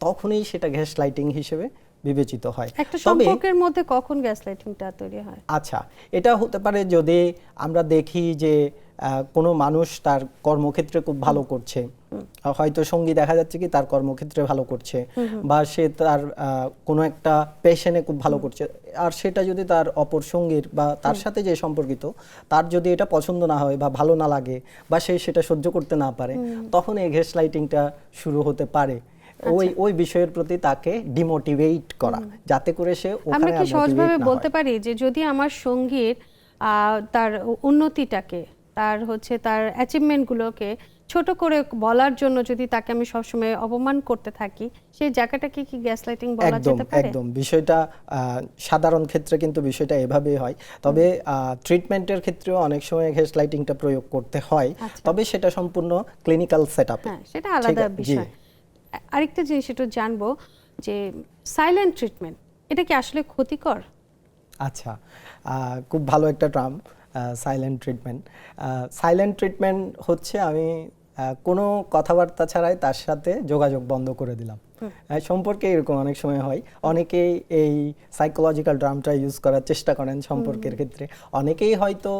তখনই সেটা গ্যাস লাইটিং হিসেবে বিবেচিত হয়। একটা সম্পর্কের মধ্যে কখন গ্যাস লাইটিংটা তৈরি হয়? আচ্ছা, এটা হতে পারে যদি আমরা দেখি যে কোনো মানুষ তার কর্মক্ষেত্রে খুব ভালো করছে, হয়তো সঙ্গী দেখা যাচ্ছে কি তার কর্মক্ষেত্রে ভালো করছে বা সে তার কোনো একটা পেশনে খুব ভালো করছে, আর সেটা যদি তার অপর সঙ্গীর বা তার সাথে যে সম্পর্কিত তার যদি এটা পছন্দ না হয় বা ভালো না লাগে বা সে সেটা সহ্য করতে না পারে, তখন এই গ্যাস লাইটিংটা শুরু হতে পারে। ওই বিষয়ের প্রতি তাকে ডিমোটিভেট করা, যাতে করে সে ওখানে আমরা কি সহজভাবে বলতে হয়। পারি যে যদি আমার সঙ্গীর তার উন্নতিটাকে, তার হচ্ছে তার অ্যাচিভমেন্টগুলোকে ছোট করে বলার জন্য যদি তাকে আমি সবসময় অপমান করতে থাকি, সেই জায়গাটাকে কি গ্যাসলাইটিং বলা যেতে পারে? একদম বিষয়টা সাধারণ ক্ষেত্রে কিন্তু বিষয়টা এভাবেই হয়, তবে ট্রিটমেন্টের ক্ষেত্রেও অনেক সময় গ্যাসলাইটিংটা প্রয়োগ করতে হয়, তবে সেটা সম্পূর্ণ ক্লিনিক্যাল সেটআপে। হ্যাঁ, সেটা আলাদা বিষয়। আরেকটা জিনিস একটু জানবো যে সাইলেন্ট ট্রিটমেন্ট, এটা কি আসলে ক্ষতিকর? আচ্ছা, খুব ভালো একটা term silent treatment. Silent treatment হচ্ছে আমি কোনো কথাবার্তা ছাড়াই তার সাথে যোগাযোগ বন্ধ করে দিলাম। সম্পর্কে এরকম অনেক সময় হয়, অনেকেই এই সাইকোলজিক্যাল টার্মটা ইউজ করার চেষ্টা করেন সম্পর্কের ক্ষেত্রে। অনেকেই হয়তো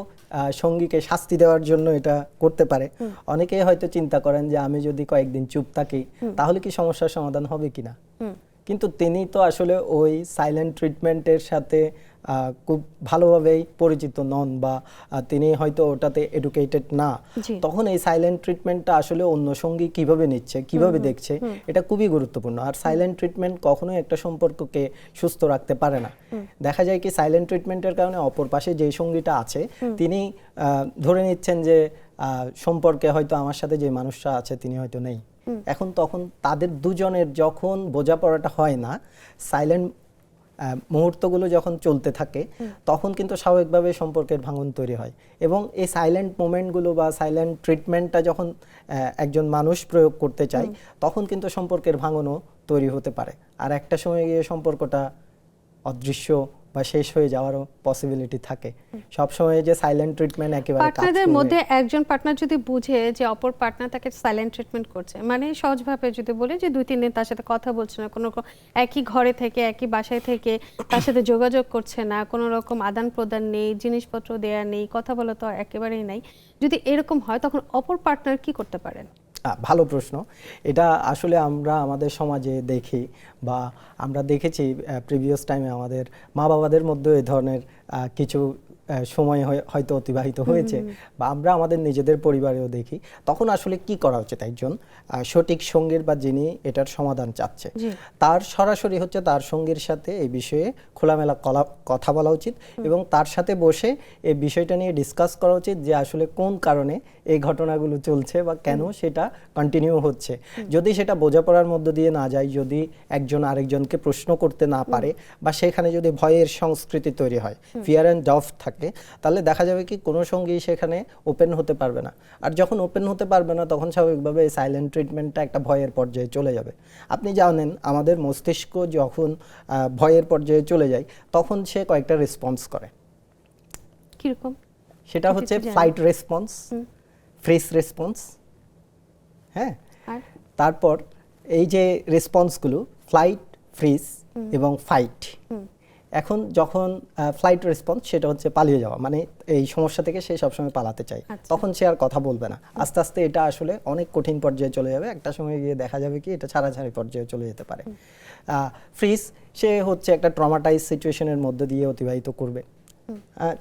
সঙ্গীকে শাস্তি দেওয়ার জন্য এটা করতে পারে, অনেকেই হয়তো চিন্তা করেন যে আমি যদি কয়েকদিন চুপ থাকি তাহলে কি সমস্যার সমাধান হবে কিনা। কিন্তু তিনি তো আসলে ওই সাইলেন্ট ট্রিটমেন্টের সাথে খুব ভালোভাবেই পরিচিত নন বা তিনি হয়তো ওটাতে এডুকেটেড না, তখন এই সাইলেন্ট ট্রিটমেন্টটা আসলে অন্য সঙ্গী কিভাবে নিচ্ছে, কিভাবে দেখছে, এটা খুবই গুরুত্বপূর্ণ। আর সাইলেন্ট ট্রিটমেন্ট কখনোই একটা সম্পর্ককে সুস্থ রাখতে পারে না। দেখা যায় কি সাইলেন্ট ট্রিটমেন্টের কারণে অপর পাশে যে সঙ্গীটা আছে তিনি ধরে নিচ্ছেন যে সম্পর্কে হয়তো আমার সাথে যে মানুষটা আছে তিনি হয়তো নেই। এখন তখন তাদের দুজনের যখন বোঝাপড়াটা হয় না, সাইলেন্ট মুহূর্তগুলো যখন চলতে থাকে, তখন কিন্তু স্বাভাবিকভাবে সম্পর্কের ভাঙন তৈরি হয়। এবং এই সাইলেন্ট মোমেন্টগুলো বা সাইলেন্ট ট্রিটমেন্টটা যখন একজন মানুষ প্রয়োগ করতে চায়, তখন কিন্তু সম্পর্কের ভাঙনও তৈরি হতে পারে, আর একটা সময় গিয়ে সম্পর্কটা অদৃশ্য বা শেষ হয়ে যাওয়ারও পসিবিলিটি থাকে। সব সময় যে সাইলেন্ট ট্রিটমেন্ট একেবারে পার্টনারদের মধ্যে একজন পার্টনার যদি বুঝে যে অপর পার্টনার তাকে সাইলেন্ট ট্রিটমেন্ট করছে, মানে সহজভাবে যদি বলে যে 2-3 দিন তার সাথে কথা বলছে না, কোনো একই ঘরে থেকে একই বাসায় থেকে তার সাথে যোগাযোগ করছে না, কোনো রকম আদান প্রদান নেই, জিনিসপত্র দেয়া নেই, কথা বলা তো একেবারেই নাই, যদি এরকম হয় তখন অপর পার্টনার কি করতে পারেন? ভালো প্রশ্ন। এটা আসলে আমরা আমাদের সমাজে দেখি বা আমরা দেখেছি প্রিভিয়াস টাইমে আমাদের মা বাবাদের মধ্যে এই ধরনের কিছু সময় হয়তো অতিবাহিত হয়েছে বা আমরা আমাদের নিজেদের পরিবারেও দেখি। তখন আসলে কি করা উচিত একজন সঠিক সঙ্গীর বা যিনি এটার সমাধান চাচ্ছে, তার সরাসরি হচ্ছে তার সঙ্গীর সাথে এই বিষয়ে খোলামেলা কথা বলা উচিত এবং তার সাথে বসে এই বিষয়টা নিয়ে ডিসকাস করা উচিত যে আসলে কোন কারণে এই ঘটনাগুলো চলছে বা কেন সেটা কন্টিনিউ হচ্ছে। যদি সেটা বোঝাপড়ার মধ্য দিয়ে না যায়, যদি একজন আরেকজনকে প্রশ্ন করতে না পারে বা সেখানে যদি ভয়ের সংস্কৃতি তৈরি হয়, ফিয়ার অ্যান্ড ডাউট থাকে, তাহলে দেখা যাবে কি কোনো সঙ্গী সেখানে ওপেন হতে পারবে না। আর যখন ওপেন হতে পারবে না তখন স্বাভাবিকভাবে এই সাইলেন্ট ট্রিটমেন্টটা একটা ভয়ের পর্যায়ে চলে যাবে। আপনি জানেন আমাদের মস্তিষ্ক যখন ভয়ের পর্যায়ে চলে যায় তখন সে কয়েকটা রেসপন্স করে। কিরকম? সেটা হচ্ছে ফ্লাইট রেসপন্স, ফ্রিজ রেসপন্স, হ্যাঁ, তারপর এই যে রেসপন্সগুলো ফ্লাইট, ফ্রিজ এবং ফাইট, এখন যখন ফ্লাইট রেসপন্স সেটা হচ্ছে পালিয়ে যাওয়া, মানে এই সমস্যা থেকে সে সবসময় পালাতে চায়, আচ্ছা। তখন সে আর কথা বলবে না। আস্তে আস্তে এটা আসলে অনেক কঠিন পর্যায়ে চলে যাবে, একটা সময় গিয়ে দেখা যাবে কি এটা ছাড়াছাড়ি পর্যায়ে চলে যেতে পারে। ফ্রিজ, সে হচ্ছে একটা ট্রমাটাইজ সিচুয়েশনের মধ্যে দিয়ে অতিবাহিত করবে,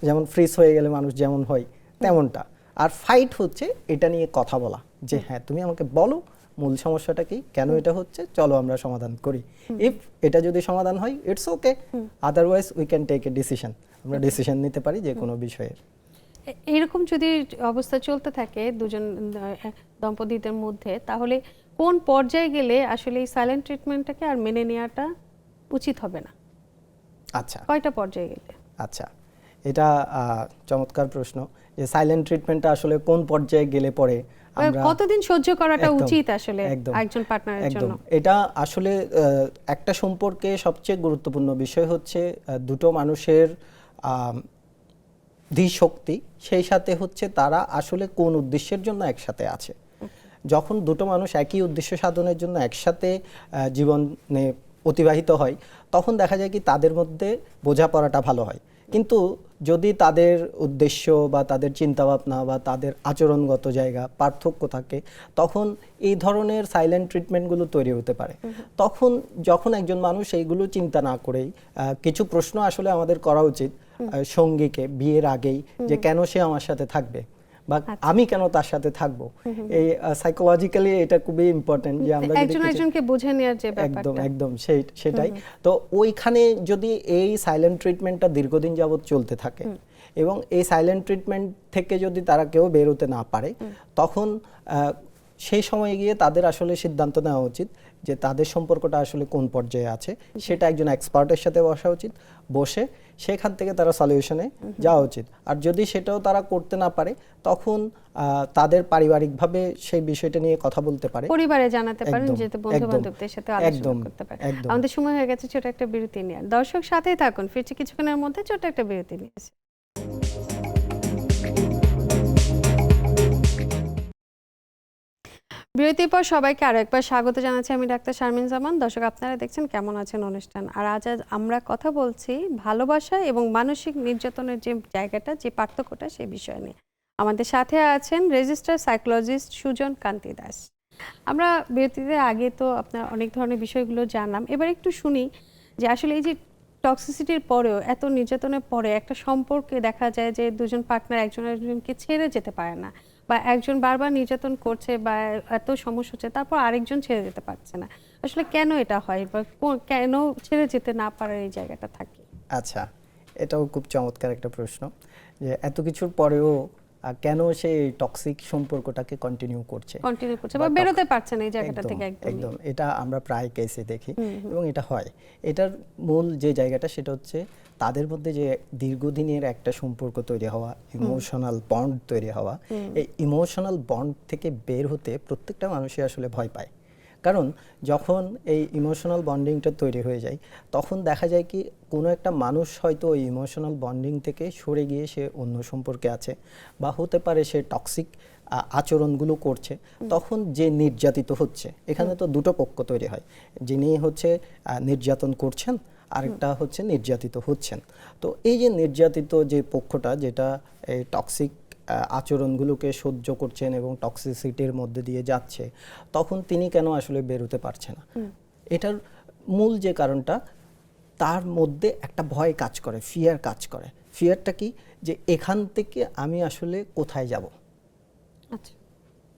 যেমন ফ্রিজ হয়ে গেলে মানুষ যেমন হয় তেমনটা। আর ফাইট হচ্ছে এটা নিয়ে কথা বলা, যে হ্যাঁ তুমি আমাকে বলো মূল সমস্যাটা কি, কেন এটা হচ্ছে, চলো আমরা সমাধান করি। ইফ এটা যদি সমাধান হয় it's okay, otherwise we can take a decision, আমরা ডিসিশন নিতে পারি যে কোনো বিষয়ের। এরকম যদি অবস্থা চলতে থাকে দুজন দম্পতিদের মধ্যে, তাহলে কোন পর্যায়ে গেলে আসলে এই সাইলেন্ট ট্রিটমেন্টটাকে আর মেনে নেওয়াটা উচিত হবে না? আচ্ছা কয়টা পর্যায়ে গেলে? আচ্ছা, এটা চমৎকার প্রশ্ন, যে সাইলেন্ট ট্রিটমেন্টটা আসলে কোন পর্যায়ে গেলে পরে আমরা কতদিন সহ্য করাটা একদম, উচিত আসলে একদম, একজন পার্টনারের একদম। জন্য? এটা আসলে একটা সম্পর্কে সবচেয়ে গুরুত্বপূর্ণ বিষয় হচ্ছে দুটো মানুষের ধীশক্তি, সেই সাথে হচ্ছে তারা আসলে কোন উদ্দেশ্যের জন্য একসাথে আছে। যখন দুটো মানুষ একই উদ্দেশ্য সাধনের জন্য একসাথে জীবনে অতিবাহিত হয়, তখন দেখা যায় কি তাদের মধ্যে বোঝাপড়াটা ভালো হয়। কিন্তু যদি তাদের উদ্দেশ্য বা তাদের চিন্তাভাবনা বা তাদের আচরণগত জায়গা পার্থক্য থাকে, তখন এই ধরনের সাইলেন্ট ট্রিটমেন্টগুলো তৈরি হতে পারে। তখন যখন একজন মানুষ এইগুলো চিন্তা না করেই, কিছু প্রশ্ন আসলে আমাদের করা উচিত সঙ্গীকে বিয়ের আগেই, যে কেন সে আমার সাথে থাকবে বা আমি কেন তার সাথে থাকবো। এই সাইকোলজিক্যালি এটা খুবই ইম্পর্টেন্ট, যে আমরা একজন একজনকে বুঝে নেওয়ার যে একদম ব্যাপারটা। একদম সেটাই। তো ওইখানে যদি এই সাইলেন্ট ট্রিটমেন্টটা দীর্ঘদিন যাবত চলতে থাকে এবং এই সাইলেন্ট ট্রিটমেন্ট থেকে যদি তারা কেউ বের হতে না পারে, তখন সেই সময় গিয়ে তাদের আসলে সিদ্ধান্ত নেওয়া উচিত যে তাদের সম্পর্কটা আসলে কোন পর্যায়ে আছে। সেটা একজন এক্সপার্টের সাথে বসা উচিত, বসে সেখান থেকে তারা সলিউশনে যাওয়া উচিত। আর যদি সেটাও তারা করতে না পারে, তখন তাদের পারিবারিকভাবে সেই বিষয়টা নিয়ে কথা বলতে পারে, পরিবারে জানাতে পারেন, একদম, যেহেতু বন্ধু একদম, বান্ধবদের সাথে আলোচনা একদম, করতে পারেন। একদম। আমাদের সময় হয়ে গেছে ছোট একটা বিরতি নেওয়ার। দর্শক সাথেই থাকুন, ফিরছি কিছুক্ষণের মধ্যে, ছোট একটা বিরতি নিয়েছি। বিরতির পর সবাইকে আরো একবার স্বাগত জানাচ্ছি, আমি ডাক্তার শারমিন জামান। দর্শক, আপনারা দেখছেন কেমন আছেন অনুষ্ঠান। আর আজ আমরা কথা বলছি ভালোবাসা এবং মানসিক নির্যাতনের যে জায়গাটা, যে পার্থক্যটা, সেই বিষয় নিয়ে। আমাদের সাথে আছেন রেজিস্টার সাইকোলজিস্ট সুজন কান্তি দাস। আমরা বিরতিতে আগে তো আপনার অনেক ধরনের বিষয়গুলো জানলাম, এবার একটু শুনি যে আসলে এই যে টক্সিসিটির পরেও, এত নির্যাতনের পরে একটা সম্পর্কে দেখা যায় যে দুজন পার্টনার একজন একজনকে ছেড়ে যেতে পারে না, বা একজন বারবার নির্যাতন করছে বা এত সমস্যা হচ্ছে, তারপর আরেকজন ছেড়ে যেতে পারছে না। আসলে কেন এটা হয়, বা কেন ছেড়ে যেতে না পারার এই জায়গাটা থাকে? আচ্ছা, এটাও খুব চমৎকার একটা প্রশ্ন, যে এত কিছুর পরেও কেন সেই টক্সিক সম্পর্কটাকে কন্টিনিউ করছে বা বেরোতে পারছে না এই জায়গাটা থেকে। একদম, এটা আমরা প্রায় কেসে দেখি এবং এটা হয়। এটার মূল যে জায়গাটা সেটা হচ্ছে তাদের মধ্যে যে দীর্ঘদিনের একটা সম্পর্ক তৈরি হওয়া, ইমোশনাল বন্ড তৈরি হওয়া। এই ইমোশনাল বন্ড থেকে বের হতে প্রত্যেকটা মানুষই আসলে ভয় পায়। কারণ যখন এই ইমোশনাল বন্ডিংটা তৈরি হয়ে যায়, তখন দেখা যায় কি কোনো একটা মানুষ হয়তো ওই ইমোশনাল বন্ডিং থেকে সরে গিয়ে সে অন্য সম্পর্কে আছে, বা হতে পারে সে টক্সিক আচরণগুলো করছে। তখন যে নির্যাতিত হচ্ছে, এখানে তো দুটো পক্ষ তৈরি হয়, যিনি হচ্ছে নির্যাতন করছেন, আরেকটা হচ্ছে নির্যাতিত হচ্ছেন। তো এই যে নির্যাতিত যে পক্ষটা, যেটা এই টক্সিক আচরণগুলোকে সহ্য করছেন এবং টক্সিসিটির মধ্যে দিয়ে যাচ্ছে, তখন তিনি কেন আসলে বেরোতে পারছে না? এটার মূল যে কারণটা, তার মধ্যে একটা ভয় কাজ করে, ফিয়ার কাজ করে। ফিয়ারটা কি, যে এখান থেকে আমি আসলে কোথায় যাব, আচ্ছা,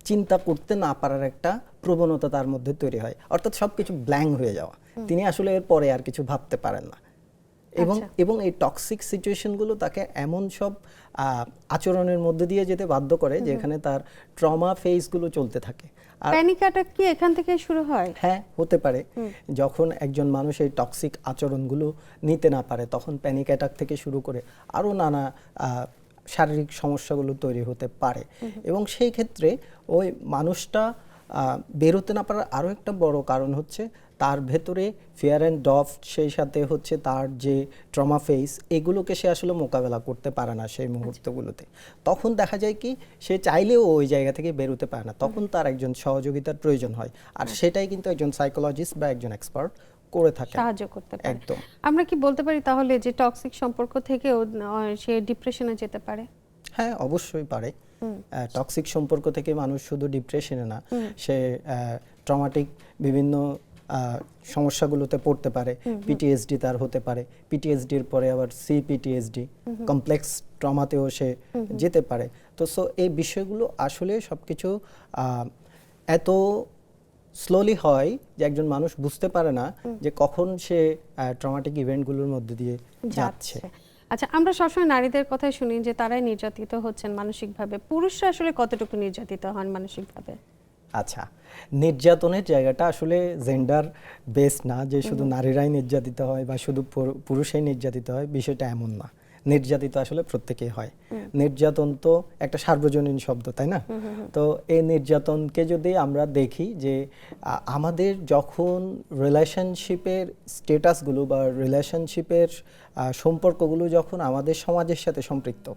চিন্তা করতে না পারার একটা প্রবণতা তার মধ্যে তৈরি হয়। অর্থাৎ সবকিছু ব্ল্যাঙ্ক হয়ে যাওয়া, তিনি আসলে এর পরে আর কিছু ভাবতে পারেন না। এবং এই টক্সিক সিচুয়েশনগুলো তাকে এমন সব আচরণের মধ্যে দিয়ে যেতে বাধ্য করে, যেখানে তার ট্রমা ফেজগুলো চলতে থাকে। আর প্যানিক অ্যাটাক কি এখান থেকে শুরু হয়? হ্যাঁ, হতে পারে। যখন একজন মানুষ এই টক্সিক আচরণগুলো নিতে না পারে, তখন প্যানিক অ্যাটাক থেকে শুরু করে আরও নানা শারীরিক সমস্যাগুলো তৈরি হতে পারে। এবং সেই ক্ষেত্রে ওই মানুষটা বেরোতে না পারার আরও একটা বড় কারণ হচ্ছে তার ভেতরে ফিয়ার অ্যান্ড ডফট, সেই সাথে হচ্ছে তার যে ট্রমা ফেস, এগুলোকে সে আসলে মোকাবেলা করতে পারে না সেই মুহূর্তগুলোতে। তখন দেখা যায় কি সে চাইলেও ওই জায়গা থেকে বেরোতে পারে না, তখন তার একজন সহযোগিতার প্রয়োজন হয়। আর সেটাই কিন্তু একজন সাইকোলজিস্ট বা একজন এক্সপার্ট করে থাকে। সাহায্য করতে পারে। একদম। আমরা কি বলতে পারি তাহলে যে টক্সিক সম্পর্ক থেকেও সে ডিপ্রেশনে যেতে পারে? হ্যাঁ, অবশ্যই পারে। টক্সিক সম্পর্ক থেকে মানুষ শুধু ডিপ্রেশনে না, সে ট্রমাটিক বিভিন্ন সমস্যাগুলোতে পড়তে পারে। পিটিএসডি তার হতে পারে, পিটিএসডির পরে আবার সিপিটিএসডি, কমপ্লেক্স ট্রমাতেও সে যেতে পারে। তো সো এই বিষয়গুলো আসলে সবকিছু এত স্লোলি হয় যে একজন মানুষ বুঝতে পারে না যে কখন সে ট্রমাটিক ইভেন্টগুলোর মধ্যে দিয়ে যাচ্ছে। আচ্ছা, আমরা সবসময় নারীদের কথাই শুনি যে তারাই নির্যাতিত হচ্ছেন মানসিকভাবে। পুরুষরা আসলে কতটুকু নির্যাতিত হন মানসিকভাবে? আচ্ছা, নির্যাতনের জায়গাটা আসলে জেন্ডার বেস না যে শুধু নারীরাই নির্যাতিত হয় বা শুধু পুরুষই নির্যাতিত হয়, বিষয়টা এমন না। নির্যাতিত আসলে প্রত্যেকেই হয়। নির্যাতন তো একটা সার্বজনীন শব্দ, তাই না? তো এই নির্যাতনকে যদি আমরা দেখি যে আমাদের যখন রিলেশনশিপের স্ট্যাটাসগুলো বা রিলেশনশিপের সম্পর্কগুলো যখন আমাদের সমাজের সাথে সম্পৃক্ত,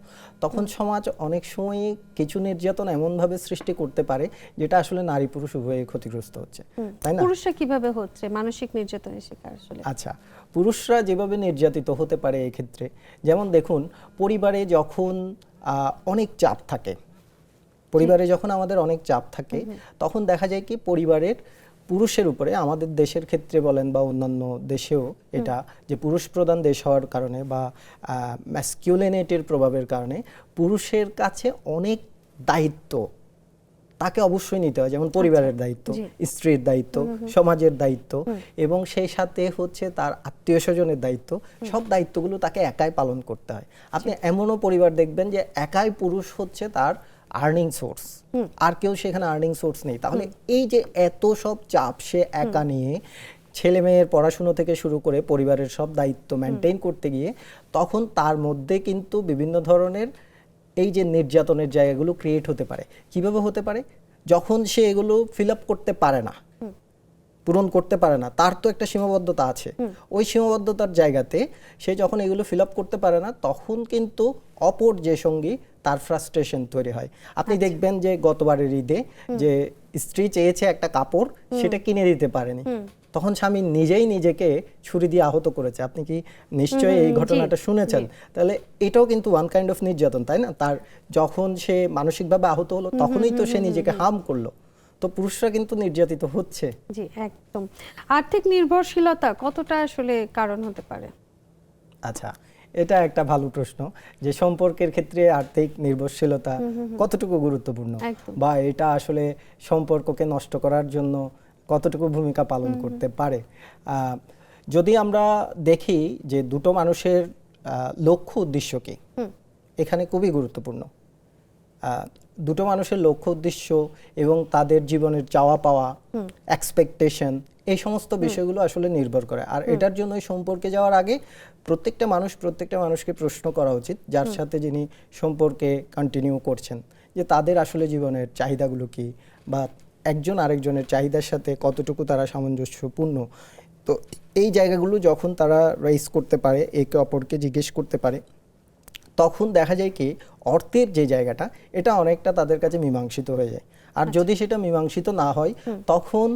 তখন সমাজ অনেক সময় কিছু নির্যাতন এমনভাবে সৃষ্টি করতে পারে যেটা আসলে নারী পুরুষ উভয়ই ক্ষতিগ্রস্ত হচ্ছে, তাই না? পুরুষরা কিভাবে হচ্ছে মানসিক নির্যাতনের শিকার আসলে? আচ্ছা, পুরুষরা যেভাবে নির্যাতিত হতে পারে এই ক্ষেত্রে, যেমন দেখুন, পরিবারে যখন অনেক চাপ থাকে, পরিবারে যখন আমাদের অনেক চাপ থাকে, তখন দেখা যায় কি পরিবারের পুরুষের উপরে, আমাদের দেশের ক্ষেত্রে বলেন বা অন্যান্য দেশেও এটা, যে পুরুষ প্রধান দেশ হওয়ার কারণে বা ম্যাসকিউলিনিটির প্রভাবের কারণে পুরুষের কাছে অনেক দায়িত্ব তাকে অবশ্যই নিতে হয়, যেমন পরিবারের দায়িত্ব, স্ত্রীর দায়িত্ব, সমাজের দায়িত্ব, এবং সেই সাথে হচ্ছে তার আত্মীয় স্বজনের দায়িত্ব। সব দায়িত্বগুলো তাকে একাই পালন করতে হয়। আপনি এমনও পরিবার দেখবেন যে একাই পুরুষ হচ্ছে তার আর্নিং সোর্স, আর কেউ সেখানে আর্নিং সোর্স নেই। তাহলে এই যে এত সব চাপ সে একা নিয়ে, ছেলে মেয়ের পড়াশুনো থেকে শুরু করে পরিবারের সব দায়িত্ব মেনটেন করতে গিয়ে, তখন তার মধ্যে কিন্তু বিভিন্ন ধরনের এই যে নির্যাতনের জায়গাগুলো ক্রিয়েট হতে পারে। কিভাবে হতে পারে? যখন সে এগুলো ফিল আপ করতে পারে না, পূরণ করতে পারে না, তার তো একটা সীমাবদ্ধতা আছে। ওই সীমাবদ্ধতার জায়গাতে সে যখন এগুলো ফিল আপ করতে পারে না, তখন কিন্তু অপর যে সঙ্গী তার ফ্রাস্ট্রেশন তৈরি হয়। আপনি দেখবেন যে গতবারের ঈদে যে স্ত্রী চেয়েছে একটা কাপড়, সেটা কিনে দিতে পারেনি, তখন স্বামী নিজেই নিজেকে ছুরি দিয়ে আহত করেছে। আপনি কি নিশ্চয়ই এই ঘটনাটা শুনেছেন? তাহলে এটাও কিন্তু ওয়ান কাইন্ড অফ নির্যাতন, তাই না? তার যখন সে মানসিকভাবে আহত হলো, তখনই তো সে নিজেকে হার্ম করলো। তো পুরুষরা কিন্তু নির্যাতিত হচ্ছে। জি, একদম। আর্থিক নির্ভরশীলতা কতটা আসলে কারণ হতে পারে? আচ্ছা, এটা একটা ভালো প্রশ্ন, যে সম্পর্কের ক্ষেত্রে আর্থিক নির্ভরশীলতা কতটুকু গুরুত্বপূর্ণ, বা এটা আসলে সম্পর্ককে নষ্ট করার জন্য কতটুকু ভূমিকা পালন করতে পারে। যদি আমরা দেখি যে দুটো মানুষের লক্ষ্য উদ্দেশ্য কি, এখানে খুবই গুরুত্বপূর্ণ। দুটো মানুষের লক্ষ্য উদ্দেশ্য এবং তাদের জীবনের চাওয়া পাওয়া, এক্সপেকটেশন, এই সমস্ত বিষয়গুলো আসলে নির্ভর করে। আর এটার জন্য সম্পর্কে যাওয়ার আগে প্রত্যেকটা মানুষকে প্রশ্ন করা উচিত, যার সাথে যিনি সম্পর্কে কন্টিনিউ করছেন, যে তাদের আসলে জীবনের চাহিদাগুলো কি, বা একজন আরেকজনের চাহিদার সাথে কতটুকু তারা সামঞ্জস্যপূর্ণ। তো এই জায়গাগুলো যখন তারা রাইজ করতে পারে, একে অপরকে জিজ্ঞেস করতে পারে, তখন দেখা যায় কি অর্থের যে জায়গাটা, এটা অনেকটা তাদের কাছে মীমাংসিত হয়ে যায়। আর যদি সেটা মীমাংসিত না হয়, তখন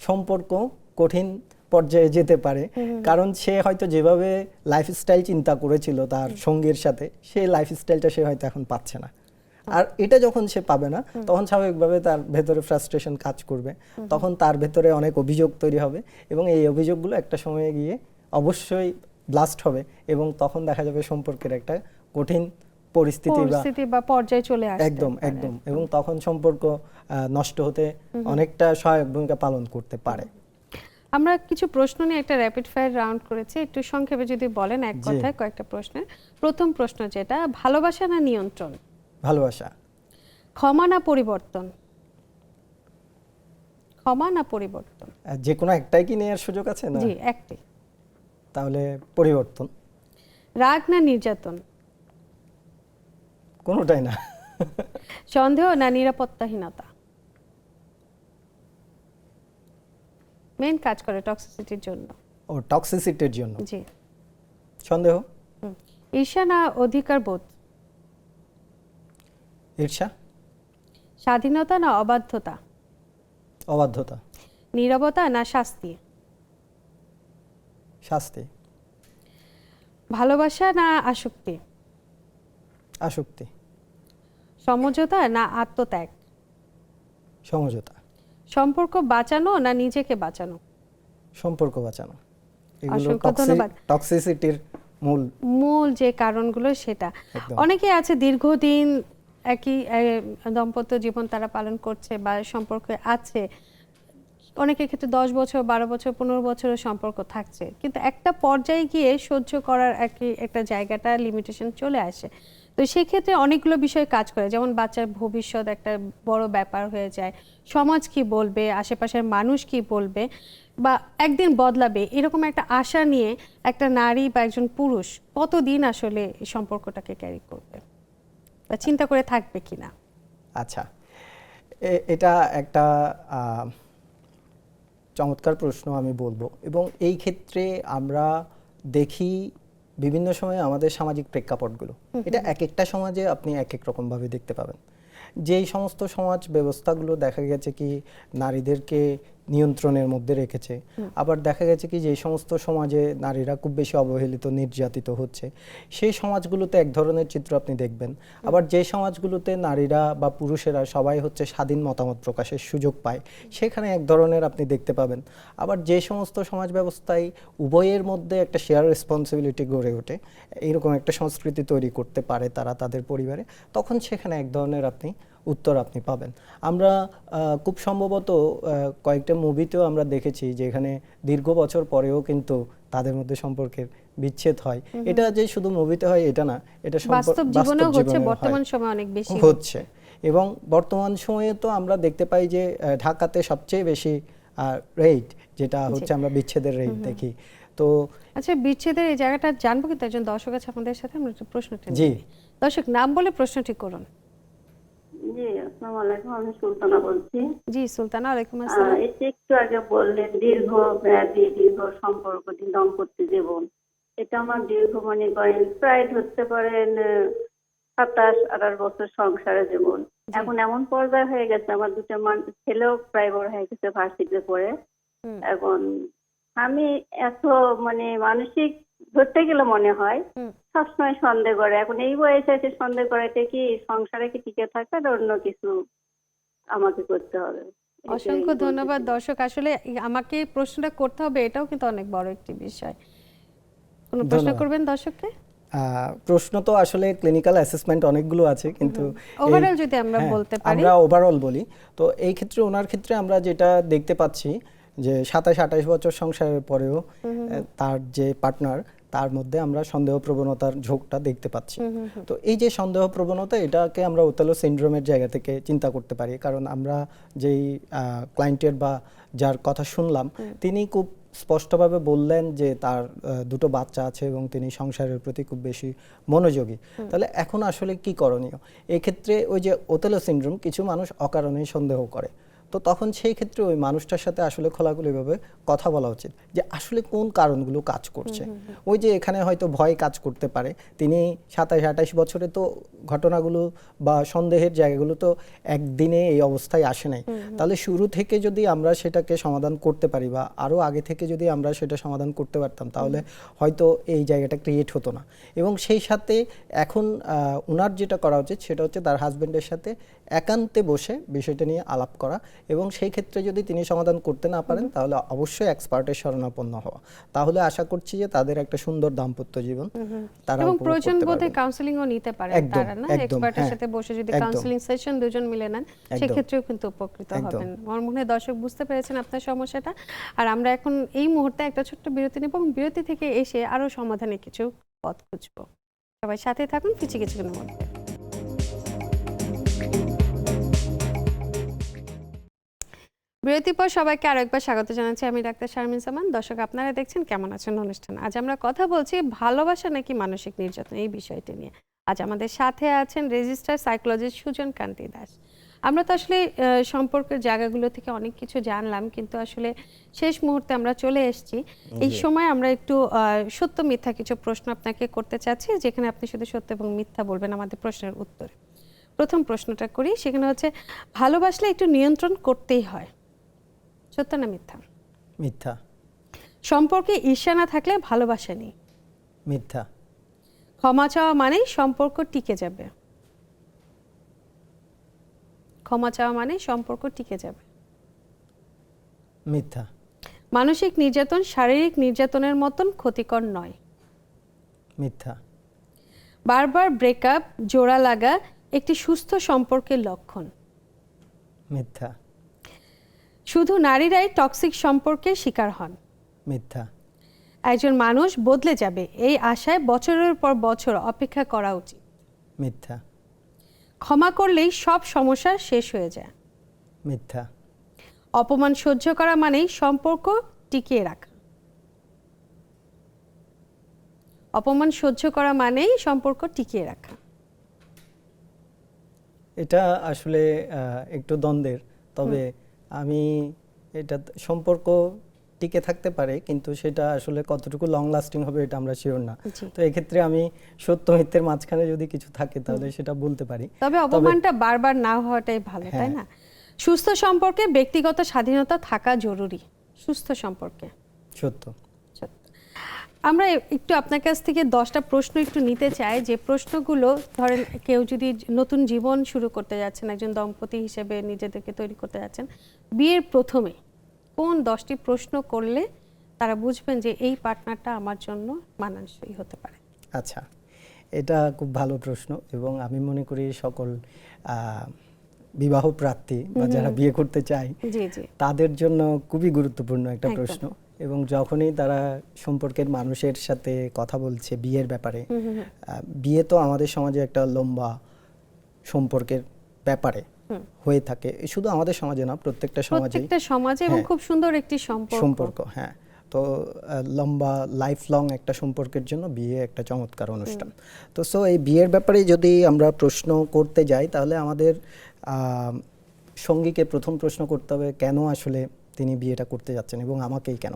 সম্পর্ক কঠিন পর্যায়ে যেতে পারে। কারণ সে হয়তো যেভাবে লাইফস্টাইল চিন্তা করেছিল তার সঙ্গীর সাথে, সেই লাইফস্টাইলটা সে হয়তো এখন পাচ্ছে না। আর এটা যখন সে পাবে না, তখন স্বাভাবিকভাবে তার ভেতরে ফ্রাস্ট্রেশন কাজ করবে, তখন তার ভেতরে অনেক অভিযোগ তৈরি হবে, এবং এই অভিযোগগুলো একটা সময়ে গিয়ে অবশ্যই ব্লাস্ট হবে, এবং তখন দেখা যাবে সম্পর্কের একটা কঠিন পরিস্থিতি বা পর্যায়ে চলে আসবে। একদম, এবং তখন সম্পর্ক নষ্ট হতে অনেকটা সহায়ক ভূমিকা পালন করতে পারে। আমরা কিছু প্রশ্ন নিয়ে একটা র্যাপিড ফায়ার রাউন্ড করেছি, একটু সংক্ষেপে যদি বলেন এক কথায় কয়েকটা প্রশ্নের। প্রথম প্রশ্ন যেটা, ভালোবাসা না নিয়ন্ত্রণ? ভালোবাসা। ক্ষমা না পরিবর্তন? ক্ষমা না পরিবর্তন? যে কোনো একটাই কি নেওয়ার সুযোগ আছে না? জি, একটাই। তাহলে পরিবর্তন। রাগ না নির্যাতন? কোনোটাই না। সন্দেহ না নিরাপত্তাহীনতা? মেন কাজ করে টক্সিসিটির জন্য। ও, টক্সিসিটির জন্য। জি। সন্দেহ। ঈর্ষা না অধিকার বোধ? ঈর্ষা। স্বাধীনতা না অবাধ্যতা? অবাধ্যতা। নীরবতা না শাস্তি? শাস্তি। ভালোবাসা না আসক্তি? আসক্তি। সমঝোতা না আত্মত্যাগ? সমঝোতা। সম্পর্ক বাঁচানো না নিজেকে বাঁচানো? সম্পর্ক বাঁচানো। এগুলো অসংখ্য ধন্যবাদ। টক্সিসিটির মূল মূল যে কারণগুলো সেটা। একদম। অনেকে আছে দীর্ঘদিন একই দাম্পত্য জীবন তারা পালন করছে বা সম্পর্কে আছে, অনেকের ক্ষেত্রে 10 বছর 12 বছর 15 বছরের সম্পর্ক থাকছে, কিন্তু একটা পর্যায়ে গিয়ে সহ্য করার একটা জায়গাটা লিমিটেশন চলে আসে। তো সেক্ষেত্রে অনেকগুলো বিষয় কাজ করে, যেমন বাচ্চার ভবিষ্যৎ একটা বড় ব্যাপার হয়ে যায়, সমাজ কি বলবে, আশেপাশের মানুষ কি বলবে, বা একদিন বদলাবে এরকম একটা আশা নিয়ে একটা নারী বা একজন পুরুষ কতদিন আসলে এই সম্পর্কটাকে ক্যারি করবে বা চিন্তা করে থাকবে কিনা? আচ্ছা, এটা একটা চমৎকার প্রশ্ন আমি বলবো, এবং এই ক্ষেত্রে আমরা দেখি বিভিন্ন সময় আমাদের সামাজিক প্রেক্ষাপটগুলো, এটা এক একটা সমাজে আপনি এক এক রকমভাবে দেখতে পাবেন। যেই সমস্ত সমাজ ব্যবস্থাগুলো দেখা গেছে কি নারীদেরকে নিয়ন্ত্রণের মধ্যে রেখেছে, আবার দেখা গেছে কি যে সমস্ত সমাজে নারীরা খুব বেশি অবহেলিত নির্যাতিত হচ্ছে, সেই সমাজগুলোতে এক ধরনের চিত্র আপনি দেখবেন। আবার যে সমাজগুলোতে নারীরা বা পুরুষেরা সবাই হচ্ছে স্বাধীন মতামত প্রকাশের সুযোগ পায়, সেখানে এক ধরনের আপনি দেখতে পাবেন। আবার যে সমস্ত সমাজ ব্যবস্থায় উভয়ের মধ্যে একটা শেয়ার রেসপন্সিবিলিটি গড়ে ওঠে, এইরকম একটা সংস্কৃতি তৈরি করতে পারে তারা তাদের পরিবারে, তখন সেখানে এক ধরনের আপনি উত্তর আপনি পাবেন। আমরা খুব সম্ভবত কয়েকটা মুভিতেও আমরা দেখেছি যেখানে দীর্ঘ বছর পরেও কিন্তু তাদের মধ্যে সম্পর্কের বিচ্ছেদ হয়। এটা যে শুধু মুভিতে হয় এটা না, এটা বাস্তব জীবনেও হচ্ছে, বর্তমান সময়ে অনেক বেশি হচ্ছে। এবং বর্তমান সময়ে তো আমরা দেখতে পাই যে ঢাকাতে সবচেয়ে বেশি রেট যেটা হচ্ছে আমরা বিচ্ছেদের রেট দেখি। তো আচ্ছা, বিচ্ছেদের এই জায়গাটা জানবো, কিন্তু একজন দর্শক আছে আমাদের সাথে, আমরা একটা প্রশ্ন টেনে জি নিই। দর্শক নাম বলে প্রশ্নটি করুন। জি, আসসালামু আলাইকুম, আমি সুলতানা বলছি। জি সুলতানা, ওয়ালাইকুম আসসালাম। এই যে একটু আগে বললেন দীর্ঘ মেয়াদী দীর্ঘ সম্পর্ক দাম্পত্য জীবন, এটা আমার দীর্ঘ মনে করেন প্রায় ধরতে পারেন 27-28 বছর সংসারে জীবন। এখন এমন পর্যায়ে হয়ে গেছে, আমার দুটো ছেলেও প্রায় বড় হয়ে গেছে, ভার্সিটিতে পড়ে। এখন আমি এত মানসিক ধরতে গেলে মনে হয় সবসময় সন্দেহ করে। এখন এই বয়সে এসে সন্দেহ করাতে কি সংসারে কি টিকে থাকার অন্য কিছু আমাকে করতে হবে? অসংখ্য ধন্যবাদ দর্শক। আসলে আমাকে প্রশ্নটা করতে হবে, এটাও কিন্তু অনেক বড় একটি বিষয়। কোন প্রশ্ন করবেন দর্শককে? প্রশ্ন তো আসলে ক্লিনিক্যাল অ্যাসেসমেন্ট অনেকগুলো আছে, কিন্তু ওভারঅল যদি আমরা বলতে পারি, আমরা ওভারঅল বলি, তো এই ক্ষেত্রে ওনার ক্ষেত্রে আমরা যেটা দেখতে পাচ্ছি যে 27-28 বছর সংসারের পরেও তার যে পার্টনার, তার মধ্যে আমরা সন্দেহ প্রবণতার ঝোঁকটা দেখতে পাচ্ছি। তো এই যে সন্দেহ প্রবণতা, এটাকে আমরা ওতেলো সিনড্রোমের জায়গা থেকে চিন্তা করতে পারি। কারণ আমরা যেই ক্লায়েন্টের বা যার কথা শুনলাম, তিনি খুব স্পষ্টভাবে বললেন যে তার দুটো বাচ্চা আছে এবং তিনি সংসারের প্রতি খুব বেশি মনোযোগী। তাহলে এখন আসলে কি করণীয়? এক্ষেত্রে ওই যে ওতেলো সিনড্রোম, কিছু মানুষ অকারণেই সন্দেহ করে, তো তখন সেই ক্ষেত্রে ওই মানুষটার সাথে আসলে খোলাখুলিভাবে কথা বলা উচিত যে আসলে কোন কারণগুলো কাজ করছে। ওই যে এখানে হয়তো ভয় কাজ করতে পারে, তিনি 27-28 বছরে তো ঘটনাগুলো বা সন্দেহের জায়গাগুলো তো একদিনে এই অবস্থায় আসে নাই। তাহলে শুরু থেকে যদি আমরা সেটাকে সমাধান করতে পারি বা আরও আগে থেকে যদি আমরা সেটা সমাধান করতে পারতাম, তাহলে হয়তো এই জায়গাটা ক্রিয়েট হতো না। এবং সেই সাথে এখন ওনার যেটা করা উচিত সেটা হচ্ছে তার হাজব্যান্ডের সাথে একান্তে বসে বিষয়টা নিয়ে আলাপ করা, এবং সেই ক্ষেত্রে যদি তিনি সমাধান করতে না পারেন তাহলে অবশ্যই এক্সপার্টের শরণাপন্ন হওয়া। তাহলে আশা করছি যে তাদের একটা সুন্দর দাম্পত্য জীবন তারা এবং উপভোগ প্রয়োজন করতে বোধে পারবেন। কাউন্সিলিংও নিতে পারেন একদম, তারা, না? একদম, এক্সপার্টের হ্যাঁ, সাথে বসে যদি একদম। কাউন্সিলিং সেশন দুজন মিলে নেন, একদম। সেক্ষেত্রেও কিন্তু উপকৃত একদম। হবেন। আমার মনে হয় দর্শক বুঝতে পেরেছেন আপনার সমস্যাটা। আর আমরা এখন এই মুহূর্তে একটা ছোট্ট বিরতি নেব, এবং বিরতি থেকে এসে আরো সমাধানের কিছু পথ খুঁজবো। সবাই সাথে থাকুন, কিছুক্ষণের মধ্যে। বিরতির পর সবাইকে আরো একবার স্বাগত জানাচ্ছি, আমি ডাক্তার শারমিন সামান। দর্শক আপনারা দেখছেন কেমন আছেন অনুষ্ঠান। আজ আমরা কথা বলছি ভালোবাসা নাকি মানসিক নির্যাতন, এই বিষয়টি নিয়ে। আজ আমাদের সাথে আছেন রেজিস্ট্রার সাইকোলজিস্ট সুজন কান্তি দাস। আমরা তো আসলে সম্পর্কের জায়গাগুলো থেকে অনেক কিছু জানলাম, কিন্তু আসলে শেষ মুহূর্তে আমরা চলে এসেছি। এই সময় আমরা একটু সত্য মিথ্যা কিছু প্রশ্ন আপনাকে করতে চাচ্ছি, যেখানে আপনি শুধু সত্য এবং মিথ্যা বলবেন আমাদের প্রশ্নের উত্তরে। প্রথম প্রশ্নটা করি, সেখানে হচ্ছে ভালোবাসলে একটু নিয়ন্ত্রণ করতেই হয়, সত্য না মিথ্যা? মিথ্যা। সম্পর্কে ঈর্ষা না থাকলে ভালোবাসা নেই। মিথ্যা। ক্ষমা চাওয়া মানেই সম্পর্ক টিকে যাবে। ক্ষমা চাওয়া মানেই সম্পর্ক টিকে যাবে। মিথ্যা। মানসিক নির্যাতন শারীরিক নির্যাতনের মতন ক্ষতিকর নয়। মিথ্যা। বারবার ব্রেকআপ জোড়া লাগা একটি সুস্থ সম্পর্কের লক্ষণ। মিথ্যা। শুধু নারীরাই টক্সিক সম্পর্কের শিকার হন। মিথ্যা। একজন মানুষ বদলে যাবে এই আশায় বছরের পর বছর অপেক্ষা করা উচিত। মিথ্যা। ক্ষমা করলেই সব সমস্যা শেষ হয়ে যায়। মিথ্যা। অপমান সহ্য করা মানেই সম্পর্ক টিকিয়ে রাখা। অপমান সহ্য করা মানেই সম্পর্ক টিকিয়ে রাখা। এটা আসলে একটু দ্বন্দ্বের, তবে আমি এটা সম্পর্ক টিকে থাকতে পারে, কিন্তু সেটা আসলে কতটুকু লং লাস্টিং হবে এটা আমরা শিওর না। জি। তো এক্ষেত্রে আমি সত্য মিথ্যের মাঝখানে যদি কিছু থাকে তাহলে সেটা বলতে পারি। তবে অপমানটা বারবার না হওয়াটাই ভালো, তাই না? সুস্থ সম্পর্কে ব্যক্তিগত স্বাধীনতা থাকা জরুরি। সুস্থ সম্পর্কে সত্য। আমরা একটু আপনার কাছ থেকে 10টা প্রশ্ন একটু নিতে চাই, যে প্রশ্নগুলো ধরেন কেউ যদি নতুন জীবন শুরু করতে যাচ্ছেন, একজন দম্পতি হিসেবে নিজেদেরকে তৈরি করতে যাচ্ছেন, বিয়ের প্রথমে কোন 10টি প্রশ্ন করলে তারা বুঝবেন যে এই পার্টনারটা আমার জন্য মানানসই হতে পারে? আচ্ছা, এটা খুব ভালো প্রশ্ন এবং আমি মনে করি সকল বিবাহ প্রার্থী বা যারা বিয়ে করতে চায় জি জি তাদের জন্য খুবই গুরুত্বপূর্ণ একটা একদম। প্রশ্ন। এবং যখনই তারা সম্পর্কের মানুষের সাথে কথা বলছে বিয়ের ব্যাপারে, বিয়ে তো আমাদের সমাজে একটা লম্বা সম্পর্কের ব্যাপারে হয়ে থাকে, শুধু আমাদের সমাজে না, প্রত্যেকটা সমাজে এবং হ্যাঁ, খুব সুন্দর একটি সম্পর্ক। হ্যাঁ। তো লম্বা লাইফ লং একটা সম্পর্কের জন্য বিয়ে একটা চমৎকার অনুষ্ঠান। তো সো এই বিয়ের ব্যাপারে যদি আমরা প্রশ্ন করতে যাই তাহলে আমাদের সঙ্গীকে প্রথম প্রশ্ন করতে হবে কেন আসলে তিনি বিয়েটা করতে যাচ্ছেন এবং আমাকেই কেন।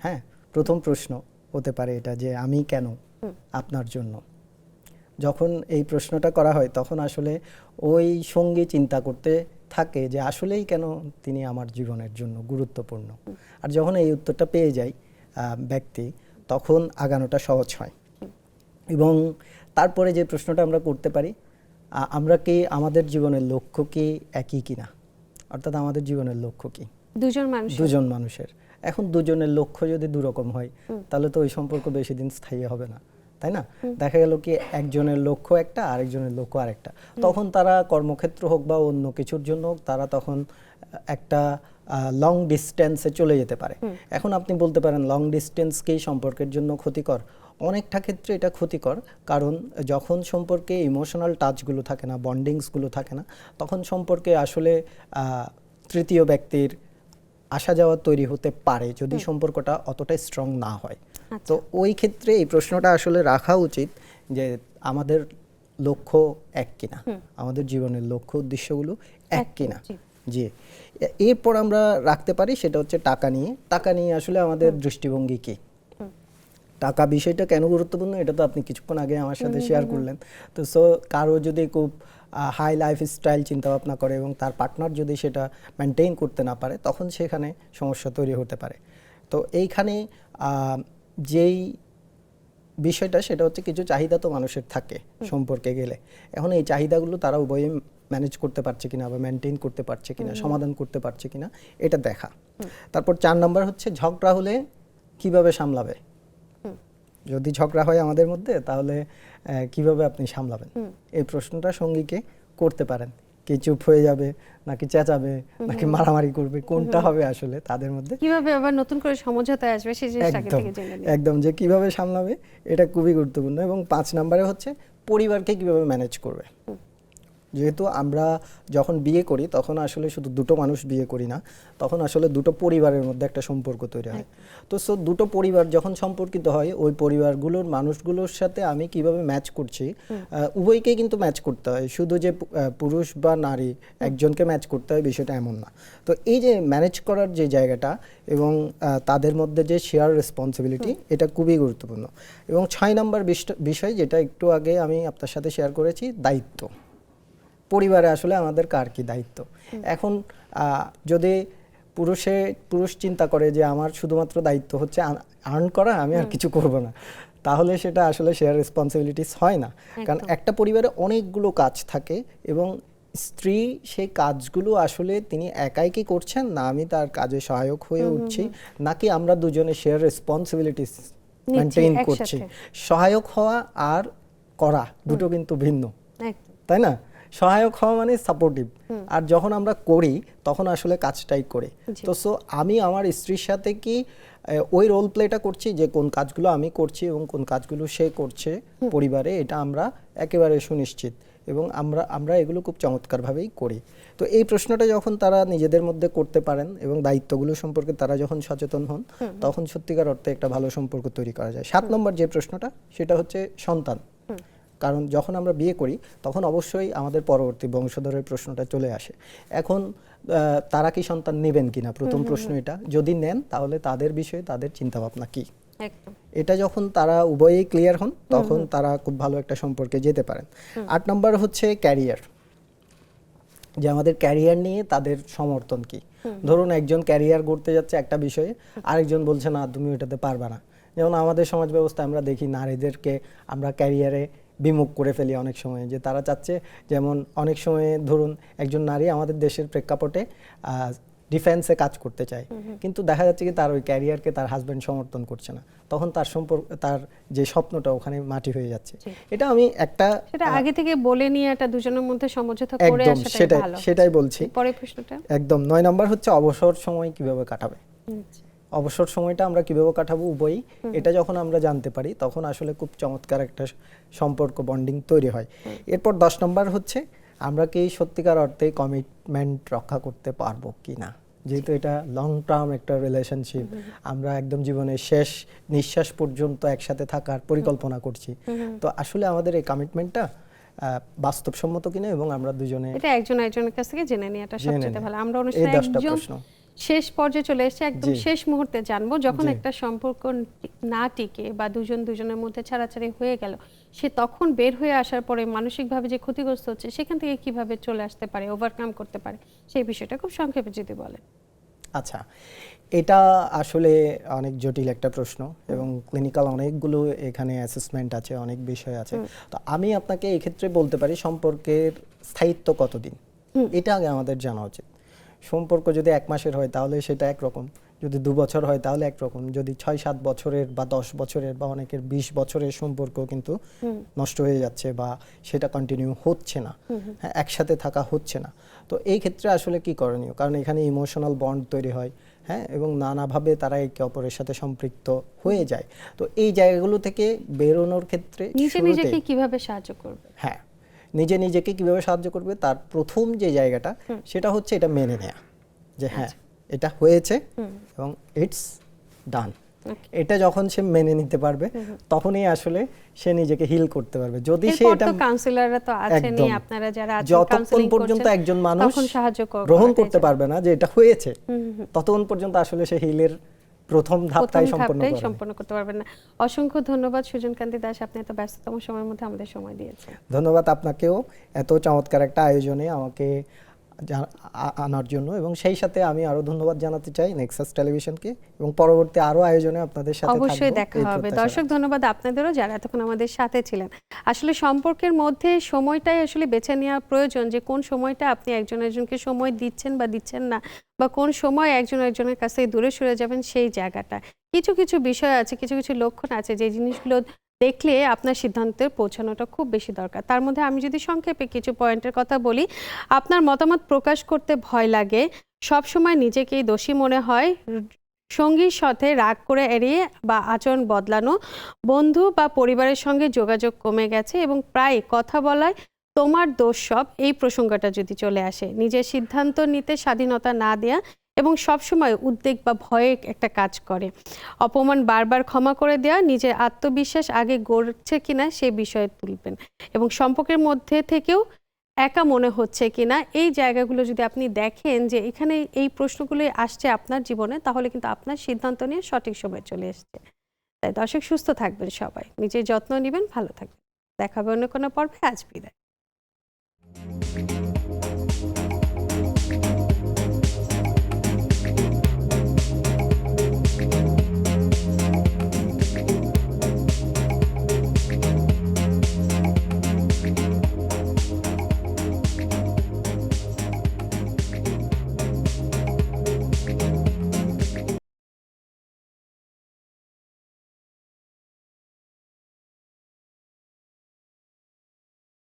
হ্যাঁ, প্রথম প্রশ্ন হতে পারে এটা যে আমি কেন আপনার জন্য। যখন এই প্রশ্নটা করা হয় তখন আসলে ওই সঙ্গী চিন্তা করতে থাকে যে আসলেই কেন তিনি আমার জীবনের জন্য গুরুত্বপূর্ণ। আর যখন এই উত্তরটা পেয়ে যায় ব্যক্তি, তখন আগানোটা সহজ হয়। এবং তারপরে যে প্রশ্নটা আমরা করতে পারি, আমরা কি আমাদের জীবনের লক্ষ্য কি একই কিনা, অর্থাৎ আমাদের জীবনের লক্ষ্য কি দুজন মানুষের। এখন দুজনের লক্ষ্য যদি দুরকম হয় তাহলে তো ওই সম্পর্ক বেশি দিন স্থায়ী হবে না, তাই না? দেখা গেল কি একজনের লক্ষ্য একটা, আরেকজনের লক্ষ্য আরেকটা, তখন তারা কর্মক্ষেত্র হোক বা অন্য কিছুর জন্য হোক তারা তখন একটা লং ডিস্টেন্সে চলে যেতে পারে। এখন আপনি বলতে পারেন লং ডিস্টেন্স কি সম্পর্কের জন্য ক্ষতিকর? অনেকটা ক্ষেত্রে এটা ক্ষতিকর, কারণ যখন সম্পর্কে ইমোশনাল টাচগুলো থাকে না, বন্ডিংসগুলো থাকে না, তখন সম্পর্কে আসলে তৃতীয় ব্যক্তির আসা যাওয়া তৈরি হতে পারে যদি সম্পর্কটা অতটা স্ট্রং না হয়। তো ওই ক্ষেত্রে এই প্রশ্নটা আসলে রাখা উচিত যে আমাদের লক্ষ্য এক কিনা, আমাদের জীবনের লক্ষ্য উদ্দেশ্যগুলো এক কিনা। জি, এরপর আমরা রাখতে পারি সেটা হচ্ছে টাকা নিয়ে। টাকা নিয়ে আসলে আমাদের দৃষ্টিভঙ্গি কি, টাকা বিষয়টা কেন গুরুত্বপূর্ণ, এটা তো আপনি কিছুক্ষণ আগে আমার সাথে শেয়ার করলেন। তো সো কারো যদি খুব হাই লাইফ স্টাইল চিন্তা ভাবনা করে এবং তার পার্টনার যদি সেটা মেনটেন করতে না পারে, তখন সেখানে সমস্যা তৈরি হতে পারে। তো এইখানে যেই বিষয়টা সেটা হচ্ছে কিছু চাহিদা তো মানুষের থাকে সম্পর্কে গেলে। এখন এই চাহিদাগুলো তারা উভয়ে ম্যানেজ করতে পারছে কিনা বা মেনটেন করতে পারছে কিনা, সমাধান করতে পারছে কিনা, এটা দেখা। তারপর 4 নাম্বার হচ্ছে ঝগড়া হলে কিভাবে সামলাবে। যদি ঝগড়া হয় আমাদের মধ্যে তাহলে কিভাবে আপনি সামলাবেন, এই প্রশ্নটা সঙ্গীকে করতে পারেন। কি চুপ হয়ে যাবে, নাকি চেঁচাবে, নাকি মারামারি করবে, কোনটা হবে আসলে তাদের মধ্যে, কিভাবে আবার নতুন করে সমঝোতায় আসবে সেই জিনিসটা আগে থেকে জেনে নিন। একদম যে কিভাবে সামলাবে এটা খুবই গুরুত্বপূর্ণ। এবং 5 নম্বরে হচ্ছে পরিবারকে কিভাবে ম্যানেজ করবে। যেহেতু আমরা যখন বিয়ে করি তখন আসলে শুধু দুটো মানুষ বিয়ে করি না, তখন আসলে দুটো পরিবারের মধ্যে একটা সম্পর্ক তৈরি হয়। তো সো দুটো পরিবার যখন সম্পর্কিত হয়, ওই পরিবারগুলোর মানুষগুলোর সাথে আমি কিভাবে ম্যাচ করছি, উভয়কেই কিন্তু ম্যাচ করতে হয়, শুধু যে পুরুষ বা নারী একজনকে ম্যাচ করতে হয় বিষয়টা এমন না। তো এই যে ম্যানেজ করার যে জায়গাটা এবং তাদের মধ্যে যে শেয়ার রেসপন্সিবিলিটি, এটা খুবই গুরুত্বপূর্ণ। এবং 6 নম্বর বিষয় যেটা একটু আগে আমি আপনার সাথে শেয়ার করেছি, দায়িত্ব। পরিবারে আসলে আমাদের কার কি দায়িত্ব। এখন যদি পুরুষ চিন্তা করে যে আমার শুধুমাত্র দায়িত্ব হচ্ছে আর্ন করা, আমি আর কিছু করব না, তাহলে সেটা আসলে শেয়ার রেসপন্সিবিলিটিস হয় না। কারণ একটা পরিবারে অনেকগুলো কাজ থাকে এবং স্ত্রী সেই কাজগুলো আসলে তিনি একাই কি করছেন, না আমি তার কাজে সহায়ক হয়ে উঠছি, নাকি আমরা দুজনে শেয়ার রেসপন্সিবিলিটিস মেনটেন করছি। সহায়ক হওয়া আর করা দুটো কিন্তু ভিন্ন, তাই না? সহায়ক হওয়া মানে সাপোর্টিভ, আর যখন আমরা করি তখন আসলে কাজটাই করে। তো সো আমি আমার স্ত্রীর সাথে কি ওই রোল প্লেটা করছি যে কোন কাজগুলো আমি করছি এবং কোন কাজগুলো সে করছে পরিবারে, এটা আমরা একেবারে সুনিশ্চিত এবং আমরা এগুলো খুব চমৎকারভাবেই করি। তো এই প্রশ্নটা যখন তারা নিজেদের মধ্যে করতে পারেন এবং দায়িত্বগুলো সম্পর্কে তারা যখন সচেতন হন, তখন সত্যিকার অর্থে একটা ভালো সম্পর্ক তৈরি করা যায়। 7 নম্বর যে প্রশ্নটা, সেটা হচ্ছে সন্তান। কারণ যখন আমরা বিয়ে করি তখন অবশ্যই আমাদের পরবর্তী বংশধরের প্রশ্নটা চলে আসে। এখন তারা কি সন্তান নেবেন কিনা, প্রথম প্রশ্ন এটা। যদি নেন তাহলে তাদের বিষয়ে তাদের চিন্তাভাবনা কি, এটা যখন তারা উভয়েই ক্লিয়ার হন তখন তারা খুব ভালো একটা সম্পর্কে যেতে পারেন। 8 নম্বর হচ্ছে ক্যারিয়ার, যে আমাদের ক্যারিয়ার নিয়ে তাদের সমর্থন কি। ধরুন একজন ক্যারিয়ার করতে যাচ্ছে একটা বিষয়ে, আরেকজন বলছে না তুমি ওইটাতে পারবে না। যেমন আমাদের সমাজ ব্যবস্থা আমরা দেখি নারীদেরকে আমরা ক্যারিয়ারে বিমুখ করে ফেলি অনেক সময়, যে তারা চাচ্ছে, যেমন অনেক সময় ধরুন একজন নারী আমাদের দেশের প্রেক্ষাপটে ডিফেন্সে কাজ করতে চায়, কিন্তু দেখা যাচ্ছে কি তার ওই ক্যারিয়ারকে তার হাজবেন্ড সমর্থন করছে না, তখন তার যে স্বপ্নটা ওখানে মাটি হয়ে যাচ্ছে। এটা আমি সেটা আগে থেকে বলে নিয়ে এটা দুজনের মধ্যে সমঝোতা করে আসাটাই ভালো। সেটাই বলছি। পরের প্রশ্নটা একদম 9 নম্বর হচ্ছে অবসর সময় কিভাবে কাটাবে। অবসর সময়টা আমরা কিভাবে কাটাবো উভয়ই, এটা যখন আমরা জানতে পারি তখন আসলে খুব চমৎকার একটা সম্পর্ক, বন্ডিং তৈরি হয়। এরপর 10 নম্বর হচ্ছে আমরা কি সত্যিকার অর্থে কমিটমেন্ট রক্ষা করতে পারবো কিনা। যেহেতু এটা লং টার্ম একটা রিলেশনশিপ, আমরা একদম জীবনের শেষ নিঃশ্বাস পর্যন্ত একসাথে থাকার পরিকল্পনা করছি, তো আসলে আমাদের এই কমিটমেন্টটা বাস্তবসম্মত কিনা এবং আমরা দুজনে এটা একজনের কাছ থেকে জেনে নেওয়াটা সবচেয়ে ভালো। আমরা অনুষ্ঠানে একদম শেষ পর্যায়ে চলে এসেছে, একদম শেষ মুহূর্তে জানবো, যখন একটা সম্পর্ক না টিকে বা দুজনের মধ্যে ছাড়াছাড়ি হয়ে গেল, সে তখন বের হয়ে আসার পরে মানসিকভাবে যে ক্ষতিগ্রস্ত হচ্ছে সেখান থেকে কিভাবে চলে আসতে পারে, ওভারকাম করতে পারে, সেই বিষয়টা খুব সংক্ষেপে যদি বলেন। আচ্ছা, এটা আসলে অনেক জটিল একটা প্রশ্ন এবং ক্লিনিক্যাল অনেকগুলো এখানে অ্যাসেসমেন্ট আছে, অনেক বিষয় আছে। তো আমি আপনাকে এই ক্ষেত্রে বলতে পারি সম্পর্কের স্থায়িত্ব কতদিন, এটা আগে আমাদের জানা উচিত। সম্পর্ক যদি 1 মাসের হয় তাহলে সেটা একরকম, যদি 2 বছর হয় তাহলে একরকম, যদি 6-7 বছরের বা 10 বছরের বা অনেকের 20 বছরের সম্পর্ক কিন্তু নষ্ট হয়ে যাচ্ছে বা সেটা কন্টিনিউ হচ্ছে না, হ্যাঁ, একসাথে থাকা হচ্ছে না। তো এই ক্ষেত্রে আসলে কি করণীয়, কারণ এখানে ইমোশনাল বন্ড তৈরি হয়, হ্যাঁ, এবং নানাভাবে তারা একে অপরের সাথে সম্পৃক্ত হয়ে যায়। তো এই জায়গাগুলো থেকে বেরোনোর ক্ষেত্রে নিজেকে কিভাবে সাহায্য করবে, হ্যাঁ, নিজেকে কিভাবে সাহায্য করবে, তার প্রথম যে জায়গাটা সেটা হচ্ছে এটা মেনে নেয়া যে হ্যাঁ এটা হয়েছে এবং ইটস ডান। এটা যখন সে মেনে নিতে পারবে তখনই আসলে সে নিজেকে হিল করতে পারবে। যদি সে এটা কাউন্সিলররা তো আছেনই, আপনারা যারা আছেন যতক্ষণ পর্যন্ত একজন মানুষ গ্রহণ করতে পারবে না যে এটা হয়েছে, ততক্ষণ পর্যন্ত আসলে সে হিলের প্রথম ধাপটাই সম্পন্ন করতে পারবেন না। অসংখ্য ধন্যবাদ সুজন কান্তি দাস, আপনি এত ব্যস্ততম সময়ের মধ্যে আমাদের সময় দিয়েছেন। ধন্যবাদ আপনাকেও এত চমৎকার একটা আয়োজনে আমাকে আনার জন্য, এবং সেই সাথে আমি আরো ধন্যবাদ জানাতে চাই নেক্সাস টেলিভিশনকে, এবং পরবর্তী আরো আয়োজনে আপনাদের সাথে অবশ্যই দেখা হবে। দর্শক ধন্যবাদ আপনাদেরও যারা এতক্ষণ আমাদের সাথে ছিলেন। আসলে সম্পর্কের মধ্যে সময়টাই আসলে বেছে নেওয়া প্রয়োজন, যে কোন সময়টা আপনি একজনকে সময় দিচ্ছেন বা দিচ্ছেন না, বা কোন সময় একজনের কাছ থেকে দূরে সরে যাবেন, সেই জায়গাটা। কিছু বিষয় আছে, কিছু লক্ষণ আছে যে জিনিসগুলো দেখলে আপনার সিদ্ধান্তে পৌঁছানোটা খুব বেশি দরকার। তার মধ্যে আমি যদি সংক্ষেপে কিছু পয়েন্টের কথা বলি, আপনার মতামত প্রকাশ করতে ভয় লাগে, সবসময় নিজেকেই দোষী মনে হয়, সঙ্গীর সাথে রাগ করে এড়িয়ে বা আচরণ বদলানো, বন্ধু বা পরিবারের সঙ্গে যোগাযোগ কমে গেছে এবং প্রায় কথা বলায় তোমার দোষ সব, এই প্রসঙ্গটা যদি চলে আসে, নিজের সিদ্ধান্ত নিতে স্বাধীনতা না দেয়া এবং সবসময় উদ্বেগ বা ভয়ে একটা কাজ করে, অপমান বারবার ক্ষমা করে দেওয়া, নিজের আত্মবিশ্বাস আগে গড়ছে কিনা সে বিষয়ে তুলবেন, এবং সম্পর্কের মধ্যে থেকেও একা মনে হচ্ছে কিনা, এই জায়গাগুলো যদি আপনি দেখেন যে এখানে এই প্রশ্নগুলো আসছে আপনার জীবনে, তাহলে কিন্তু আপনার সিদ্ধান্ত নিয়ে সঠিক সময় চলে এসছে। তাই দর্শক, সুস্থ থাকবেন সবাই, নিজের যত্ন নেবেন, ভালো থাকবেন। দেখা হবে অন্য কোনো পর্বে। আজ বিদায়।